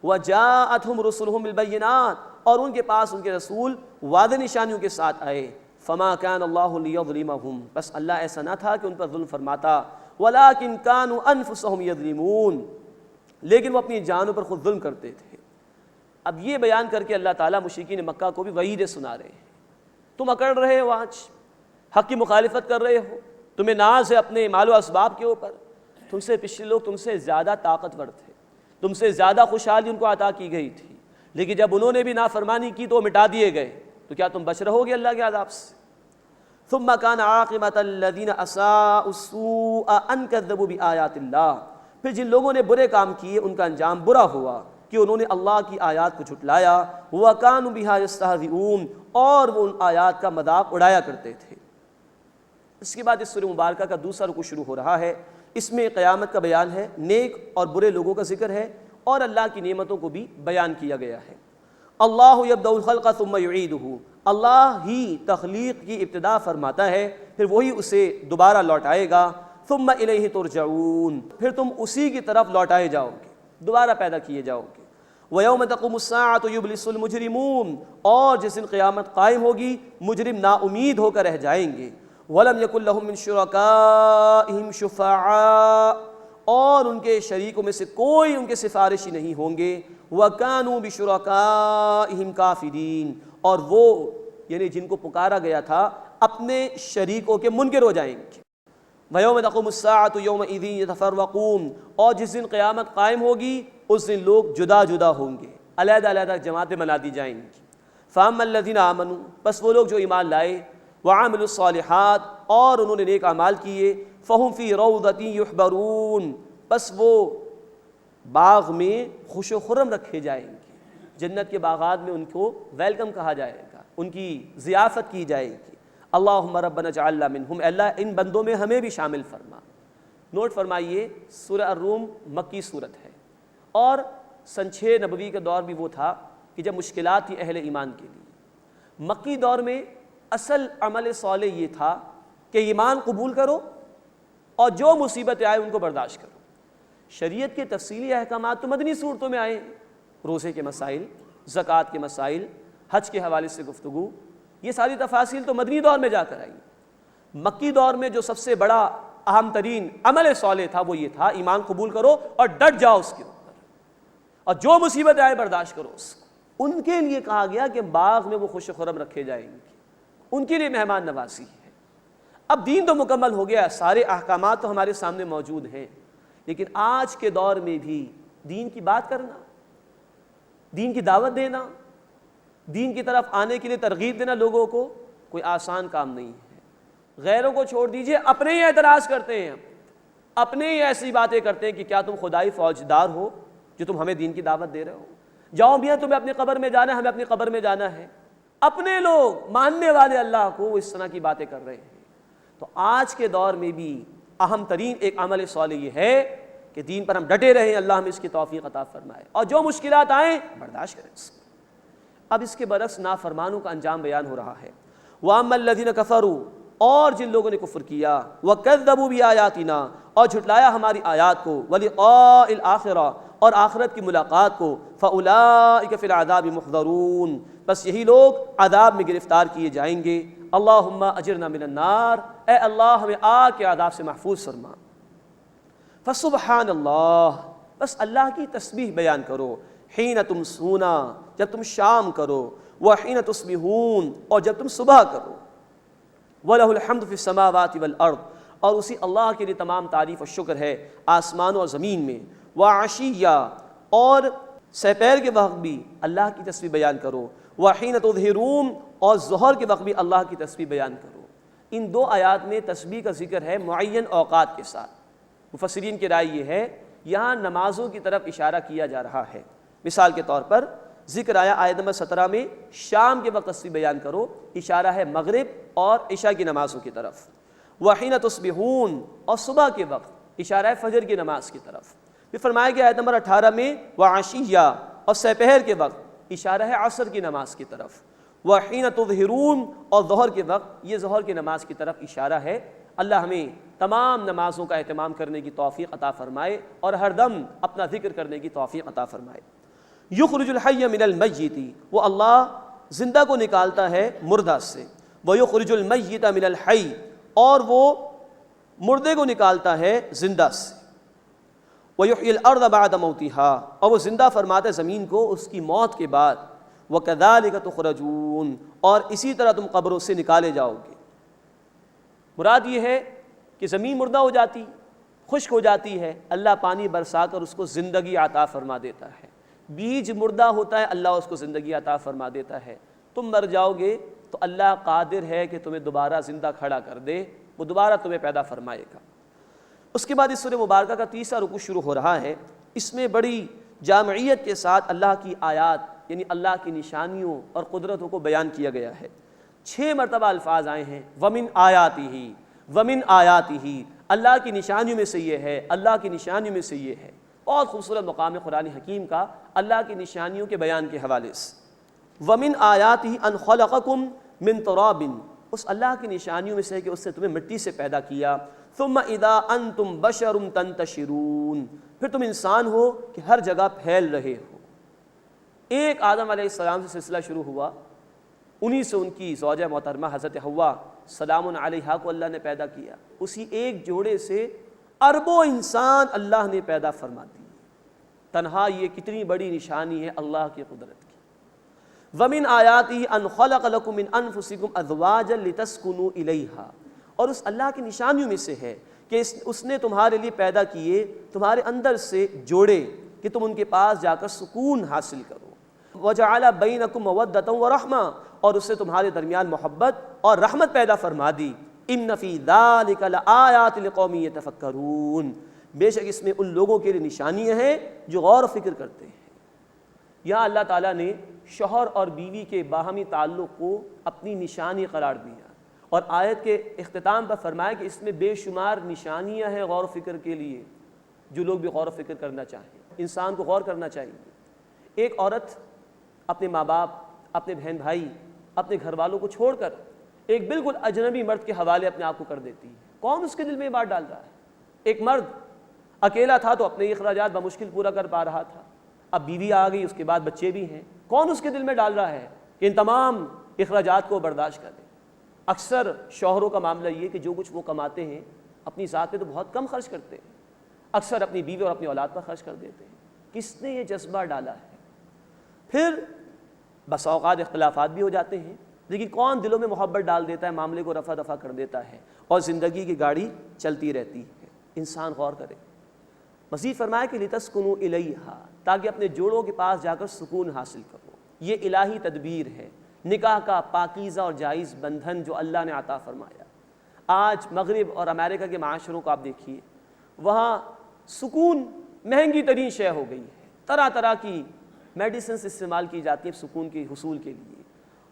وجاءتهم رسلهم بالبینات، اور ان کے پاس ان کے رسول واضح نشانیوں کے ساتھ آئے، فما كان اللہ لیظلمهم، بس اللہ ایسا نہ تھا کہ ان پر ظلم فرماتا، ولكن كانوا انفسهم يظلمون، لیکن وہ اپنی جانوں پر خود ظلم کرتے تھے۔ اب یہ بیان کر کے اللہ تعالیٰ مشرکین مکہ کو بھی وعیدیں سنا رہے ہیں، تم اکڑ رہے ہو، آج حق کی مخالفت کر رہے ہو، تمہیں ناز ہے اپنے مال و اسباب کے اوپر، تم سے پچھلے لوگ تم سے زیادہ طاقتور تھے، تم سے زیادہ خوشحالی ان کو عطا کی گئی تھی، لیکن جب انہوں نے بھی نافرمانی کی تو وہ مٹا دیے گئے، تو کیا تم بچ رہو گے اللہ کے عذاب سے؟ ثم كان عاقبۃ الذین اساءوا السوء ان كذبوا بآیات اللہ، پھر جن لوگوں نے برے کام کیے ان کا انجام برا ہوا کہ انہوں نے اللہ کی آیات کو جھٹلایا، وَكَانُوا بِهَا يَسْتَهْزِئُونَ، اور وہ ان آیات کا مذاق اڑایا کرتے تھے۔ اس کے بعد اس سورہ مبارکہ کا دوسرا رکوع شروع ہو رہا ہے، اس میں قیامت کا بیان ہے، نیک اور برے لوگوں کا ذکر ہے، اور اللہ کی نعمتوں کو بھی بیان کیا گیا ہے۔ اللہ یبدأ الخلق ثم یعیدہ، اللہ ہی تخلیق کی ابتدا فرماتا ہے، پھر وہی اسے دوبارہ لوٹائے گا، ثم الیہ ترجعون، پھر تم اسی کی طرف لوٹائے جاؤ گے، دوبارہ پیدا کیے جاؤ گے۔ وَيَوْمَ تَقُومُ السَّاعَةُ يُبْلِسُ الْمُجْرِمُونَ، اور جس دن قیامت قائم ہوگی مجرم نا امید ہو کر رہ جائیں گے۔ وَلَمْ يَكُنْ لَهُم مِّن شُرَكَائِهِمْ شُفَعَاءُ، اور ان کے شریکوں میں سے کوئی ان کے سفارشی نہیں ہوں گے، وَكَانُوا بِشُرَكَائِهِمْ كَافِرِينَ، اور وہ یعنی جن کو پکارا گیا تھا اپنے شریکوں کے منکر ہو جائیں گے۔ وَيَوْمَ تَقُومُ السَّاعَةُ يَوْمَئِذٍ يَتَفَرَّقُونَ، اور جس دن قیامت قائم ہوگی اس دن لوگ جدا جدا ہوں گے، علیحدہ علیحدہ جماعتیں بنا دی جائیں گی۔ فَأَمَّا الَّذِينَ آمَنُوا، بس وہ لوگ جو ایمان لائے، وَعَمِلُوا الصَّالِحَاتِ، اور انہوں نے نیک اعمال کیے، فَهُمْ فِي رَوْضَةٍ يُحْبَرُونَ، بس وہ باغ میں خوش و خرم رکھے جائیں گے، جنت کے باغات میں ان کو ویلکم کہا جائے گا، ان کی ضیافت کی جائے گی۔ اللہم ربنا اجعلنا منہم، اللہ ان بندوں میں ہمیں بھی شامل فرما۔ نوٹ فرمائیے، سورہ الروم مکی صورت ہے، اور سن 6 نبوی کا دور بھی وہ تھا کہ جب مشکلات تھی اہل ایمان کے لیے۔ مکی دور میں اصل عمل صالح یہ تھا کہ ایمان قبول کرو اور جو مصیبت آئے ان کو برداشت کرو۔ شریعت کے تفصیلی احکامات تو مدنی صورتوں میں آئے، روزے کے مسائل، زکوٰۃ کے مسائل، حج کے حوالے سے گفتگو، یہ ساری تفاصیل تو مدنی دور میں جا کر آئی۔ مکی دور میں جو سب سے بڑا اہم ترین عمل صالح تھا وہ یہ تھا، ایمان قبول کرو اور ڈٹ جاؤ اس کے اوپر، اور جو مصیبت آئے برداشت کرو اس کو۔ ان کے لیے کہا گیا کہ باغ میں وہ خوش و خرم رکھے جائیں گے، ان کے لیے مہمان نوازی ہے۔ اب دین تو مکمل ہو گیا، سارے احکامات تو ہمارے سامنے موجود ہیں، لیکن آج کے دور میں بھی دین کی بات کرنا، دین کی دعوت دینا، دین کی طرف آنے کے لیے ترغیب دینا لوگوں کو کوئی آسان کام نہیں ہے۔ غیروں کو چھوڑ دیجئے، اپنے ہی اعتراض کرتے ہیں، اپنے ہی ایسی باتیں کرتے ہیں کہ کیا تم خدائی فوجدار ہو جو تم ہمیں دین کی دعوت دے رہے ہو؟ جاؤ میاں تمہیں اپنی قبر میں جانا ہے، ہمیں اپنی قبر میں جانا ہے۔ اپنے لوگ ماننے والے اللہ کو وہ اس طرح کی باتیں کر رہے ہیں۔ تو آج کے دور میں بھی اہم ترین ایک عمل صالح یہ ہے کہ دین پر ہم ڈٹے رہیں، اللہ ہمیں اس کی توفیق عطا فرمائے، اور جو مشکلات آئیں برداشت کریں اس کو۔ اب اس کے برعکس نافرمانوں کا انجام بیان ہو رہا ہے۔ وَأَمَّا الَّذِينَ كَفَرُوا، اور جن لوگوں نے کفر کیا، وَكَذَّبُوا بِآيَاتِنَا، اور جھٹلایا ہماری آیات کو، وَلِقَاءِ الْآخِرَةِ، اور آخرت کی ملاقات کو، فَأُولَٰئِكَ فِي الْعَذَابِ مُحْضَرُونَ، بس یہی لوگ عذاب میں گرفتار کیے جائیں گے۔ اللہم اجرنا من النار، اے اللہ ہمیں آگ کے عذاب سے محفوظ فرما۔ فسبحان اللہ، بس اللہ کی تسبیح بیان کرو، حین تمسونا، جب تم شام کرو، وحین تصبحون، اور جب تم صبح کرو، وَلَهُ الْحَمْدُ فِي السَّمَاوَاتِ وَالْأَرْضِ، اور اسی اللہ کے لیے تمام تعریف و شکر ہے آسمانوں اور زمین میں، وَعَشِيًّا، اور سپہر کے وقت بھی اللہ کی تسبیح بیان کرو، وَحِينَ تُظْهِرُونَ، اور ظہر کے وقت بھی اللہ کی تسبیح بیان کرو۔ ان دو آیات میں تسبیح کا ذکر ہے معین اوقات کے ساتھ۔ مفسرین کی رائے یہ ہے یہاں نمازوں کی طرف اشارہ کیا جا رہا ہے۔ مثال کے طور پر ذکر آیا آیت نمبر 17 میں شام کے وقت تسبیح بیان کرو، اشارہ ہے مغرب اور عشاء کی نمازوں کی طرف۔ وحین تصبحون، اور صبح کے وقت اشارہ ہے فجر کی نماز کی طرف۔ پھر فرمایا گیا آیت نمبر 18 میں وعشیہ، اور سپہر کے وقت اشارہ ہے عصر کی نماز کی طرف۔ وحین تظہرون، اور ظہر کے وقت یہ ظہر کی نماز کی طرف اشارہ ہے۔ اللہ ہمیں تمام نمازوں کا اہتمام کرنے کی توفیق عطا فرمائے اور ہر دم اپنا ذکر کرنے کی توفیق عطا فرمائے۔ یخرج الحی من المیت، وہ اللہ زندہ کو نکالتا ہے مردہ سے۔ ویخرج المیت من الحی، اور وہ مردے کو نکالتا ہے زندہ سے۔ ویحیی الارض بعد موتها، اور وہ زندہ فرماتا ہے زمین کو اس کی موت کے بعد۔ وکذالک تخرجون، اور اسی طرح تم قبروں سے نکالے جاؤ گے۔ مراد یہ ہے کہ زمین مردہ ہو جاتی، خشک ہو جاتی ہے، اللہ پانی برسا کر اس کو زندگی عطا فرما دیتا ہے۔ بیج مردہ ہوتا ہے، اللہ اس کو زندگی عطا فرما دیتا ہے۔ تم مر جاؤ گے تو اللہ قادر ہے کہ تمہیں دوبارہ زندہ کھڑا کر دے، وہ دوبارہ تمہیں پیدا فرمائے گا۔ اس کے بعد اس سورہ مبارکہ کا تیسرا رکوع شروع ہو رہا ہے۔ اس میں بڑی جامعیت کے ساتھ اللہ کی آیات یعنی اللہ کی نشانیوں اور قدرتوں کو بیان کیا گیا ہے۔ 6 مرتبہ الفاظ آئے ہیں، وَمِنْ آیَاتِهِ وَمِنْ آیَاتِهِ، اللہ کی نشانیوں میں سے یہ ہے، اللہ کی نشانیوں میں سے یہ ہے۔ بہت خوبصورت مقام ہے قرآن حکیم کا اللہ کی نشانیوں کے بیان کے حوالے سے۔ وَمِنْ آیَاتِهِ أَنْ خَلَقَكُمْ مِنْ تُرَابٍ، اس اللہ کی نشانیوں میں سے ہے کہ اس سے تمہیں مٹی سے پیدا کیا۔ ثُمَّ إِذَا أَنْتُمْ بَشَرٌ تَنْتَشِرُونَ، پھر تم انسان ہو کہ ہر جگہ پھیل رہے ہو۔ ایک آدم علیہ السلام سے سلسلہ شروع ہوا، انہی سے ان کی زوجہ محترمہ حضرت حوا سلام علیہا کو اللہ نے پیدا کیا۔ اسی ایک جوڑے سے اربوں انسان اللہ نے پیدا فرما دی۔ تنہا یہ کتنی بڑی نشانی ہے اللہ کی قدرت کی۔ وَمِنْ آیَاتِهِ أَنْ خَلَقَ لَكُم مِّنْ أَنفُسِكُمْ أَزْوَاجًا لِتَسْكُنُوا إِلَيْهَا، اور اس اللہ کی نشانیوں میں سے ہے کہ اس نے تمہارے لیے پیدا کیے تمہارے اندر سے جوڑے کہ تم ان کے پاس جا کر سکون حاصل کرو۔ وَجَعَلَ بَيْنَكُمْ مَوَدَّةً وَرَحْمَةً، اور اس سے تمہارے درمیان محبت اور رحمت پیدا فرما دی۔ إِنَّ فِي ذَلِكَ لَآيَاتٍ لِقَوْمٍ يَتَفَكَّرُونَ، بے شک اس میں ان لوگوں کے لیے نشانیاں ہیں جو غور و فکر کرتے ہیں۔ یہاں اللہ تعالیٰ نے شوہر اور بیوی کے باہمی تعلق کو اپنی نشانی قرار دیا، اور آیت کے اختتام پر فرمایا کہ اس میں بے شمار نشانیاں ہیں غور و فکر کے لیے۔ جو لوگ بھی غور و فکر کرنا چاہیں، انسان کو غور کرنا چاہیے۔ ایک عورت اپنے ماں باپ، اپنے بہن بھائی، اپنے گھر والوں کو چھوڑ کر ایک بالکل اجنبی مرد کے حوالے اپنے آپ کو کر دیتی ہے۔ کون اس کے دل میں یہ بات ڈال رہا ہے؟ ایک مرد اکیلا تھا تو اپنے اخراجات بمشکل پورا کر پا رہا تھا، اب بیوی آ گئی، اس کے بعد بچے بھی ہیں، کون اس کے دل میں ڈال رہا ہے کہ ان تمام اخراجات کو برداشت کر دے؟ اکثر شوہروں کا معاملہ یہ کہ جو کچھ وہ کماتے ہیں اپنی ذات پہ تو بہت کم خرچ کرتے ہیں، اکثر اپنی بیوی اور اپنی اولاد پر خرچ کر دیتے ہیں۔ کس نے یہ جذبہ ڈالا ہے؟ پھر بس اوقات اختلافات بھی ہو جاتے ہیں، لیکن کون دلوں میں محبت ڈال دیتا ہے، معاملے کو رفع دفع کر دیتا ہے، اور زندگی کی گاڑی چلتی رہتی ہے۔ انسان غور کرے۔ مزید فرمایا کہ لِتَسْكُنُوا إِلَيْهَا، تاکہ اپنے جوڑوں کے پاس جا کر سکون حاصل کرو۔ یہ الہی تدبیر ہے، نکاح کا پاکیزہ اور جائز بندھن جو اللہ نے عطا فرمایا۔ آج مغرب اور امریکہ کے معاشروں کو آپ دیکھیے، وہاں سکون مہنگی ترین شے ہو گئی ہے، طرح طرح کی میڈیسنز استعمال کی جاتی ہیں سکون کے حصول کے لیے۔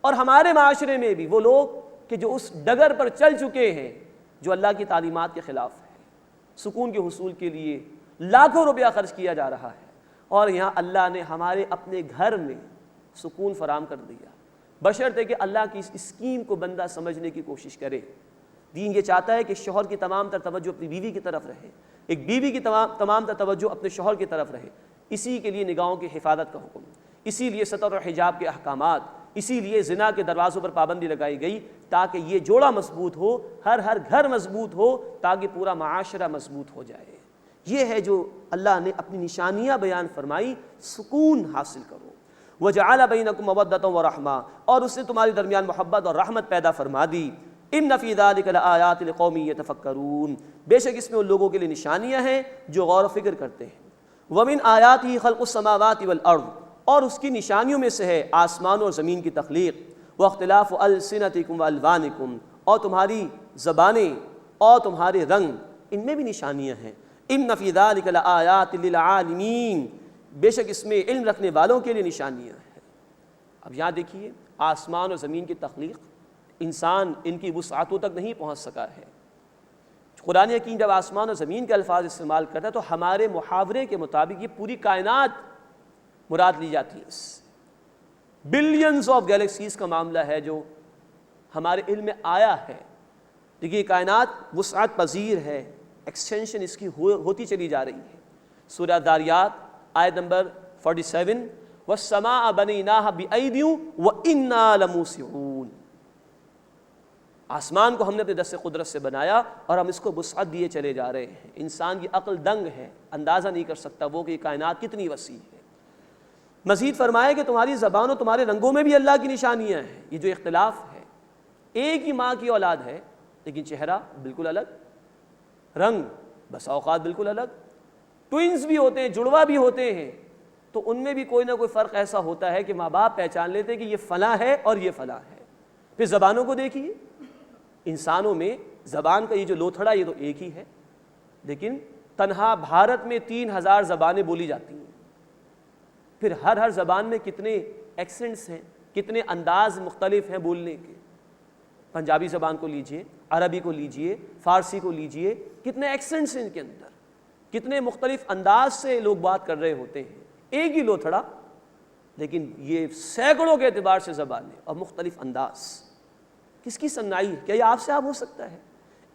اور ہمارے معاشرے میں بھی وہ لوگ کہ جو اس ڈگر پر چل چکے ہیں جو اللہ کی تعلیمات کے خلاف ہے، سکون کے حصول کے لیے لاکھوں روپیہ خرچ کیا جا رہا ہے، اور یہاں اللہ نے ہمارے اپنے گھر میں سکون فراہم کر دیا، بشرطے کہ اللہ کی اس اسکیم کو بندہ سمجھنے کی کوشش کرے۔ دین یہ چاہتا ہے کہ شوہر کی تمام تر توجہ اپنی بیوی کی طرف رہے، ایک بیوی کی تمام تر توجہ اپنے شوہر کی طرف رہے۔ اسی کے لیے نگاہوں کی حفاظت کا حکم، اسی لیے ستر اور حجاب کے احکامات، اسی لیے زنا کے دروازوں پر پابندی لگائی گئی، تاکہ یہ جوڑا مضبوط ہو، ہر گھر مضبوط ہو، تاکہ پورا معاشرہ مضبوط ہو جائے۔ یہ ہے جو اللہ نے اپنی نشانیاں بیان فرمائی، سکون حاصل کرو۔ وَجَعَلَ بَيْنَكُمْ مَوَدَّةً وَرَحْمَةً، اور اس نے تمہارے درمیان محبت اور رحمت پیدا فرما دی۔ إِنَّ فِي ذَلِكَ لَآيَاتٍ لِقَوْمٍ يَتَفَكَّرُونَ، بے شک اس میں ان لوگوں کے لیے نشانیاں ہیں جو غور و فکر کرتے ہیں۔ وَمِنْ آيَاتِهِ خَلْقُ السَّمَاوَاتِ وَالْأَرْضِ، اور اس کی نشانیوں میں سے ہے آسمان اور زمین کی تخلیق۔ وَاخْتِلَافُ أَلْسِنَتِكُمْ وَأَلْوَانِكُمْ، اور تمہاری زبانیں اور تمہارے رنگ، ان میں بھی نشانیاں ہیں۔ ان فی ذلک لآیات للعالمین، بے شک اس میں علم رکھنے والوں کے لیے نشانیاں ہیں۔ اب یہاں دیکھیے آسمان اور زمین کی تخلیق، انسان ان کی وسعتوں تک نہیں پہنچ سکا ہے۔ قرآن حکیم جب آسمان اور زمین کے الفاظ استعمال کرتا ہے تو ہمارے محاورے کے مطابق یہ پوری کائنات مراد لی جاتی ہے۔ بلینز آف گیلیکسیز کا معاملہ ہے جو ہمارے علم میں آیا ہے، لیکن یہ کائنات وسعت پذیر ہے، ایکسٹینشن اس کی ہوتی چلی جا رہی ہے۔ سورہ داریات آیت نمبر 47، وَالسَّمَاءَ بَنَيْنَاهَا بِأَيْدٍ وَإِنَّا لَمُوسِعُونَ، آسمان کو ہم نے اپنے دست قدرت سے بنایا اور ہم اس کو وسعت دیے چلے جا رہے ہیں۔ انسان کی عقل دنگ ہے، اندازہ نہیں کر سکتا وہ کہ یہ کائنات کتنی وسیع ہے۔ مزید فرمایا کہ تمہاری زبان اور تمہارے رنگوں میں بھی اللہ کی نشانیاں ہیں۔ یہ جو اختلاف ہے، ایک ہی ماں کی اولاد ہے لیکن چہرہ بالکل الگ، رنگ بس اوقات بالکل الگ، ٹوئنز بھی ہوتے ہیں، جڑوا بھی ہوتے ہیں، تو ان میں بھی کوئی نہ کوئی فرق ایسا ہوتا ہے کہ ماں باپ پہچان لیتے ہیں کہ یہ فلاں ہے اور یہ فلاں ہے۔ پھر زبانوں کو دیکھیے، انسانوں میں زبان کا یہ جو لوتھڑا یہ تو ایک ہی ہے، لیکن تنہا بھارت میں 3000 زبانیں بولی جاتی ہیں۔ پھر ہر زبان میں کتنے ایکسنٹس ہیں، کتنے انداز مختلف ہیں بولنے کے۔ پنجابی زبان کو لیجئے، عربی کو لیجئے، فارسی کو لیجئے، کتنے ایکسنٹس ہیں ان کے اندر، کتنے مختلف انداز سے لوگ بات کر رہے ہوتے ہیں۔ ایک ہی لوتھڑا لیکن یہ سینکڑوں کے اعتبار سے زبانیں اور مختلف انداز، کس کی صنائی ہے؟ کیا یہ آپ سے آپ ہو سکتا ہے؟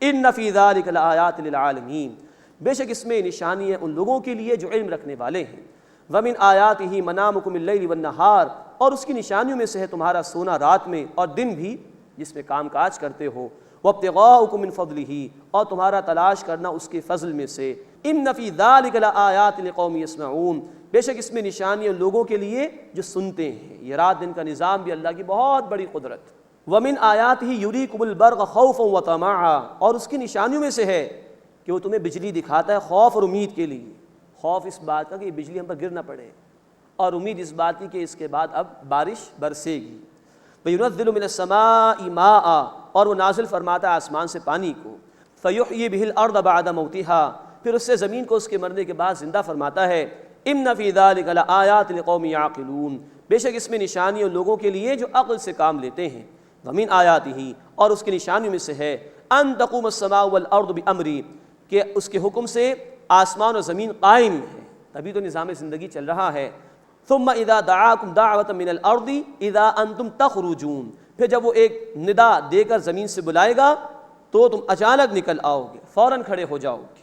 ان فی ذلک لآیات للعالمین، بے شک اس میں نشانی ہے ان لوگوں کے لیے جو علم رکھنے والے ہیں۔ ومن آیاتہ منامکم اللیل والنہار، اور اس کی نشانیوں میں سے ہے تمہارا سونا رات میں اور دن بھی جس میں کام کاج کرتے ہو۔ وابتغاؤکم من فضلہ، اور تمہارا تلاش کرنا اس کے فضل میں سے۔ ان فی ذلک لآیات لقوم یسمعون، بے شک اس میں نشانی ان لوگوں کے لیے جو سنتے ہیں۔ یہ رات دن کا نظام بھی اللہ کی بہت بڑی قدرت۔ ومن آیاتہ یریکم البرق خوفا وطمعا، اور اس کی نشانیوں میں سے ہے کہ وہ تمہیں بجلی دکھاتا ہے خوف اور امید کے لیے۔ خوف اس بات کا کہ یہ بجلی ہم پر گر نہ پڑے، اور امید اس بات کی کہ اس کے بعد اب بارش برسے گی۔ وَيُنَزِّلُ مِنَ السَّمَاءِ مَاءً، اور وہ نازل فرماتا ہے آسمان سے پانی کو۔ فَيُحْيِي بِهِ الْأَرْضَ بَعْدَ مَوْتِهَا، پھر اس سے زمین کو اس کے مرنے کے بعد زندہ فرماتا ہے۔ إِنَّ فِي ذَلِكَ لَآيَاتٍ لِقَوْمٍ يَعْقِلُونَ، بے شک اس میں نشانی ان لوگوں کے لیے جو عقل سے کام لیتے ہیں۔ وَمِنْ آیَاتِهِ، اور اس کی نشانیوں میں سے ہے أَن تَقُومَ السَّمَاءُ وَالْأَرْضُ بِأَمْرِهِ، کہ اس کے حکم سے آسمان اور زمین قائم ہے، تبھی تو نظام زندگی چل رہا ہے۔ ثم اذا دعاكم دعوة من الارض اذا انتم تخرجون، پھر جب وہ ایک ندا دے کر زمین سے بلائے گا تو تم اچانک نکل آؤ گے، فوراً کھڑے ہو جاؤ گے۔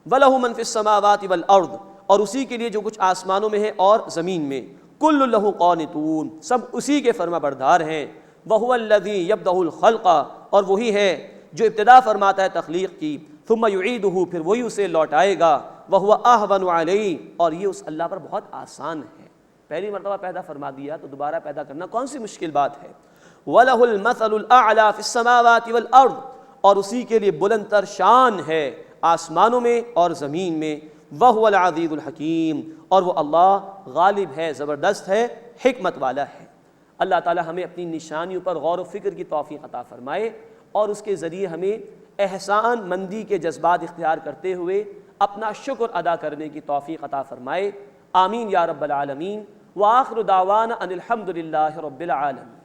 وَلَهُ مَن فِي السَّمَاوَاتِ وَالْأَرْضِ، اور اسی کے لیے جو کچھ آسمانوں میں ہے اور زمین میں۔ كُلٌّ لَهُ قَانِتُونَ، سب اسی کے فرما بردار ہیں۔ وَهُوَ الَّذِي يَبْدَأُ الْخَلْقَ، اور وہی ہے جو ابتدا فرماتا ہے تخلیق کی۔ ثم يعيده، پھر وہی اسے لوٹائے گا۔ وَهُوَ أَهْوَنُ عَلَيْهِ، اور یہ اس اللہ پر بہت آسان ہے۔ پہلی مرتبہ پیدا فرما دیا تو دوبارہ پیدا کرنا کون سی مشکل بات ہے۔ وَلَهُ الْمَثَلُ الْأَعْلَى فِي السَّمَاوَاتِ وَالْأَرْضِ، اور اسی کے لیے بلند تر شان ہے آسمانوں میں اور زمین میں۔ وَهُوَ الْعَزِيزُ الْحَكِيمُ، اور وہ اللہ غالب ہے، زبردست ہے، حکمت والا ہے۔ اللہ تعالی ہمیں اپنی نشانیوں پر غور و فکر کی توفیق عطا فرمائے، اور اس کے ذریعے ہمیں احسان مندی کے جذبات اختیار کرتے ہوئے اپنا شکر ادا کرنے کی توفیق عطا فرمائے۔ آمین یا رب العالمین۔ وآخر دعوانا ان الحمد للہ رب العالمین۔